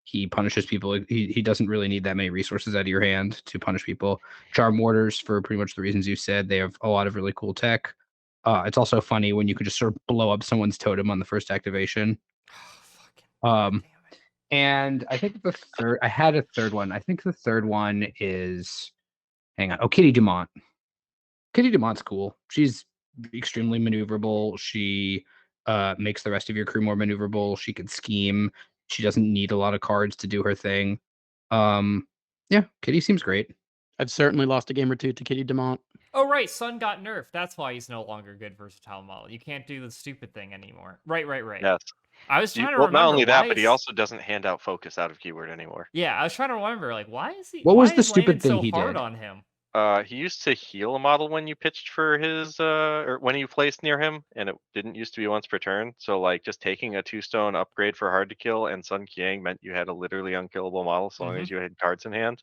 S2: He punishes people. He doesn't really need that many resources out of your hand to punish people. Charm Mortars, for pretty much the reasons you said. They have a lot of really cool tech. It's also funny when you could just sort of blow up someone's totem on the first activation. And I think I had a third one. I think the third one is, hang on. Oh, Kitty Dumont. Kitty Dumont's cool. She's extremely maneuverable. She makes the rest of your crew more maneuverable. She can scheme. She doesn't need a lot of cards to do her thing. Yeah, Kitty seems great.
S4: I've certainly lost a game or two to Kitty Dumont.
S1: Oh, right. Sun got nerfed. That's why he's no longer a good versatile model. You can't do the stupid thing anymore. Right.
S3: Yes.
S1: I was trying to remember.
S3: Not only that, but he also doesn't hand out focus out of keyword anymore.
S1: Yeah, I was trying to remember, like, why is he?
S2: What was
S1: why
S2: the
S1: is
S2: stupid
S1: Landon
S2: thing
S1: so
S2: he
S1: hard
S2: did?
S1: on him?
S3: He used to heal a model when you pitched for his, or when you placed near him, and it didn't used to be once per turn. So like just taking a 2-stone upgrade for hard to kill and Sun Qiang meant you had a literally unkillable model so long as you had cards in hand.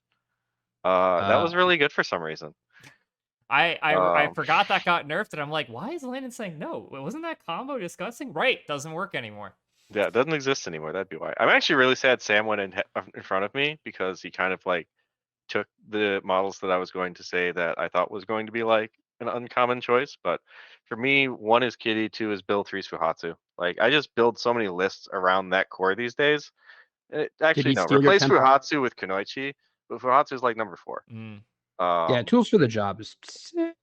S3: That was really good for some reason.
S1: I forgot that got nerfed, and I'm like, why is Landon saying no? Wasn't that combo disgusting? Right, doesn't work anymore.
S3: Yeah, it doesn't exist anymore. That'd be why. I'm actually really sad Sam went in front of me, because he kind of like took the models that I was going to say that I thought was going to be like an uncommon choice. But for me, 1 is Kitty, 2 is Bill, 3 is Fuhatsu. Like I just build so many lists around that core these days. Actually, no, replace Fuhatsu with Kunoichi, but Fuhatsu is like number 4.
S2: Yeah, Tools for the Job is sick.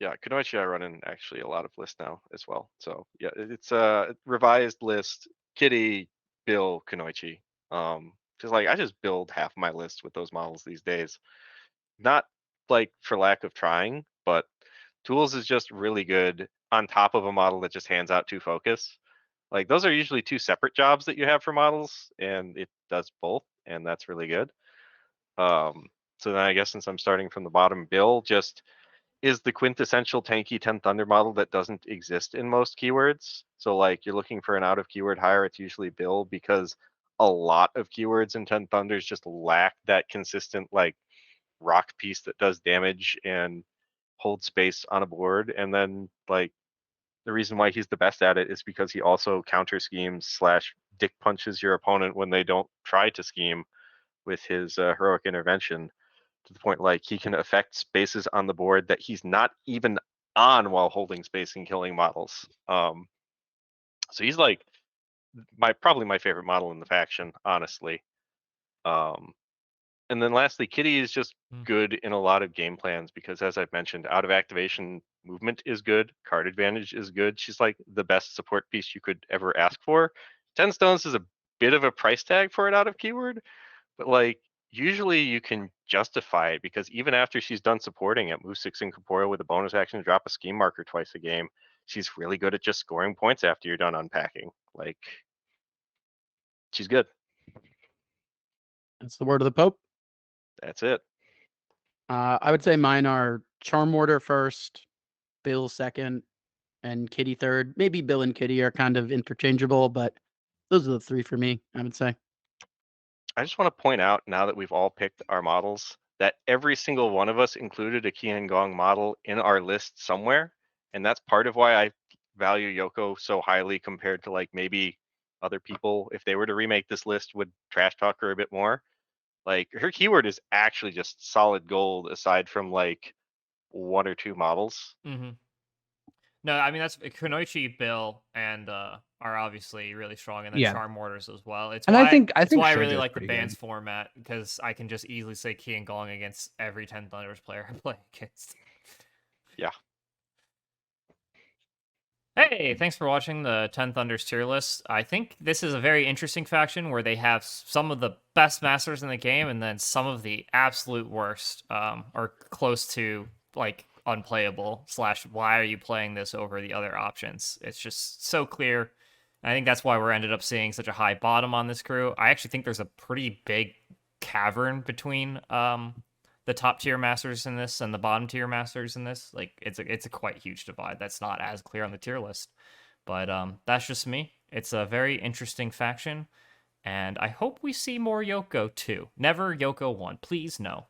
S3: Yeah, Kunoichi I run in actually a lot of lists now as well. So yeah, it's a revised list. Kitty, Bill, Kunoichi. Because like I just build half my list with those models these days. Not like for lack of trying, but Tools is just really good on top of a model that just hands out 2 focus. Like those are usually 2 separate jobs that you have for models, and it does both, and that's really good. So then I guess since I'm starting from the bottom, Bill just is the quintessential tanky 10 Thunder model that doesn't exist in most keywords. So like you're looking for an out of keyword hire, it's usually Bill, because a lot of keywords in 10 Thunders just lack that consistent like rock piece that does damage and hold space on a board. And then like the reason why he's the best at it is because he also counter schemes / dick punches your opponent when they don't try to scheme with his heroic intervention, to the point like he can affect spaces on the board that he's not even on while holding space and killing models. So he's like probably my favorite model in the faction, honestly. And then lastly, Kitty is just good in a lot of game plans because, as I've mentioned, out of activation movement is good, card advantage is good. She's like the best support piece you could ever ask for. 10 stones is a bit of a price tag for it out of keyword, but like usually you can justify it because even after she's done supporting at move 6 Incorporeal with a bonus action to drop a scheme marker twice a game, she's really good at just scoring points after you're done unpacking. Like, she's good.
S4: That's the word of the Pope.
S3: That's it.
S4: I would say mine are Charm Order first, Bill second, and Kitty third. Maybe Bill and Kitty are kind of interchangeable, but those are the three for me, I would say.
S3: I just want to point out, now that we've all picked our models, that every single one of us included a Qian Gong model in our list somewhere. And that's part of why I value Youko so highly compared to like maybe other people, if they were to remake this list, would trash talk her a bit more. Like, her keyword is actually just solid gold aside from like 1 or 2 models.
S1: Mm-hmm. No, I mean, that's Kunoichi, Bill, and are obviously really strong, and then
S2: Yeah.
S1: Charm Orders as well. It's
S2: And
S1: why
S2: I think
S1: it's why I really
S2: Shojo's
S1: like the
S2: pretty
S1: bands
S2: good.
S1: format, because I can just easily say Qian Gong against every 10 Thunders player I play against.
S3: Yeah.
S1: Hey, thanks for watching the 10 Thunders tier list. I think this is a very interesting faction where they have some of the best masters in the game and then some of the absolute worst, or close to like unplayable / why are you playing this over the other options? It's just so clear. I think that's why we're ended up seeing such a high bottom on this crew. I actually think there's a pretty big cavern between the top tier masters in this and the bottom tier masters in this. Like, it's a quite huge divide that's not as clear on the tier list. But that's just me. It's a very interesting faction, and I hope we see more Youko 2. Never Youko 1. Please, no.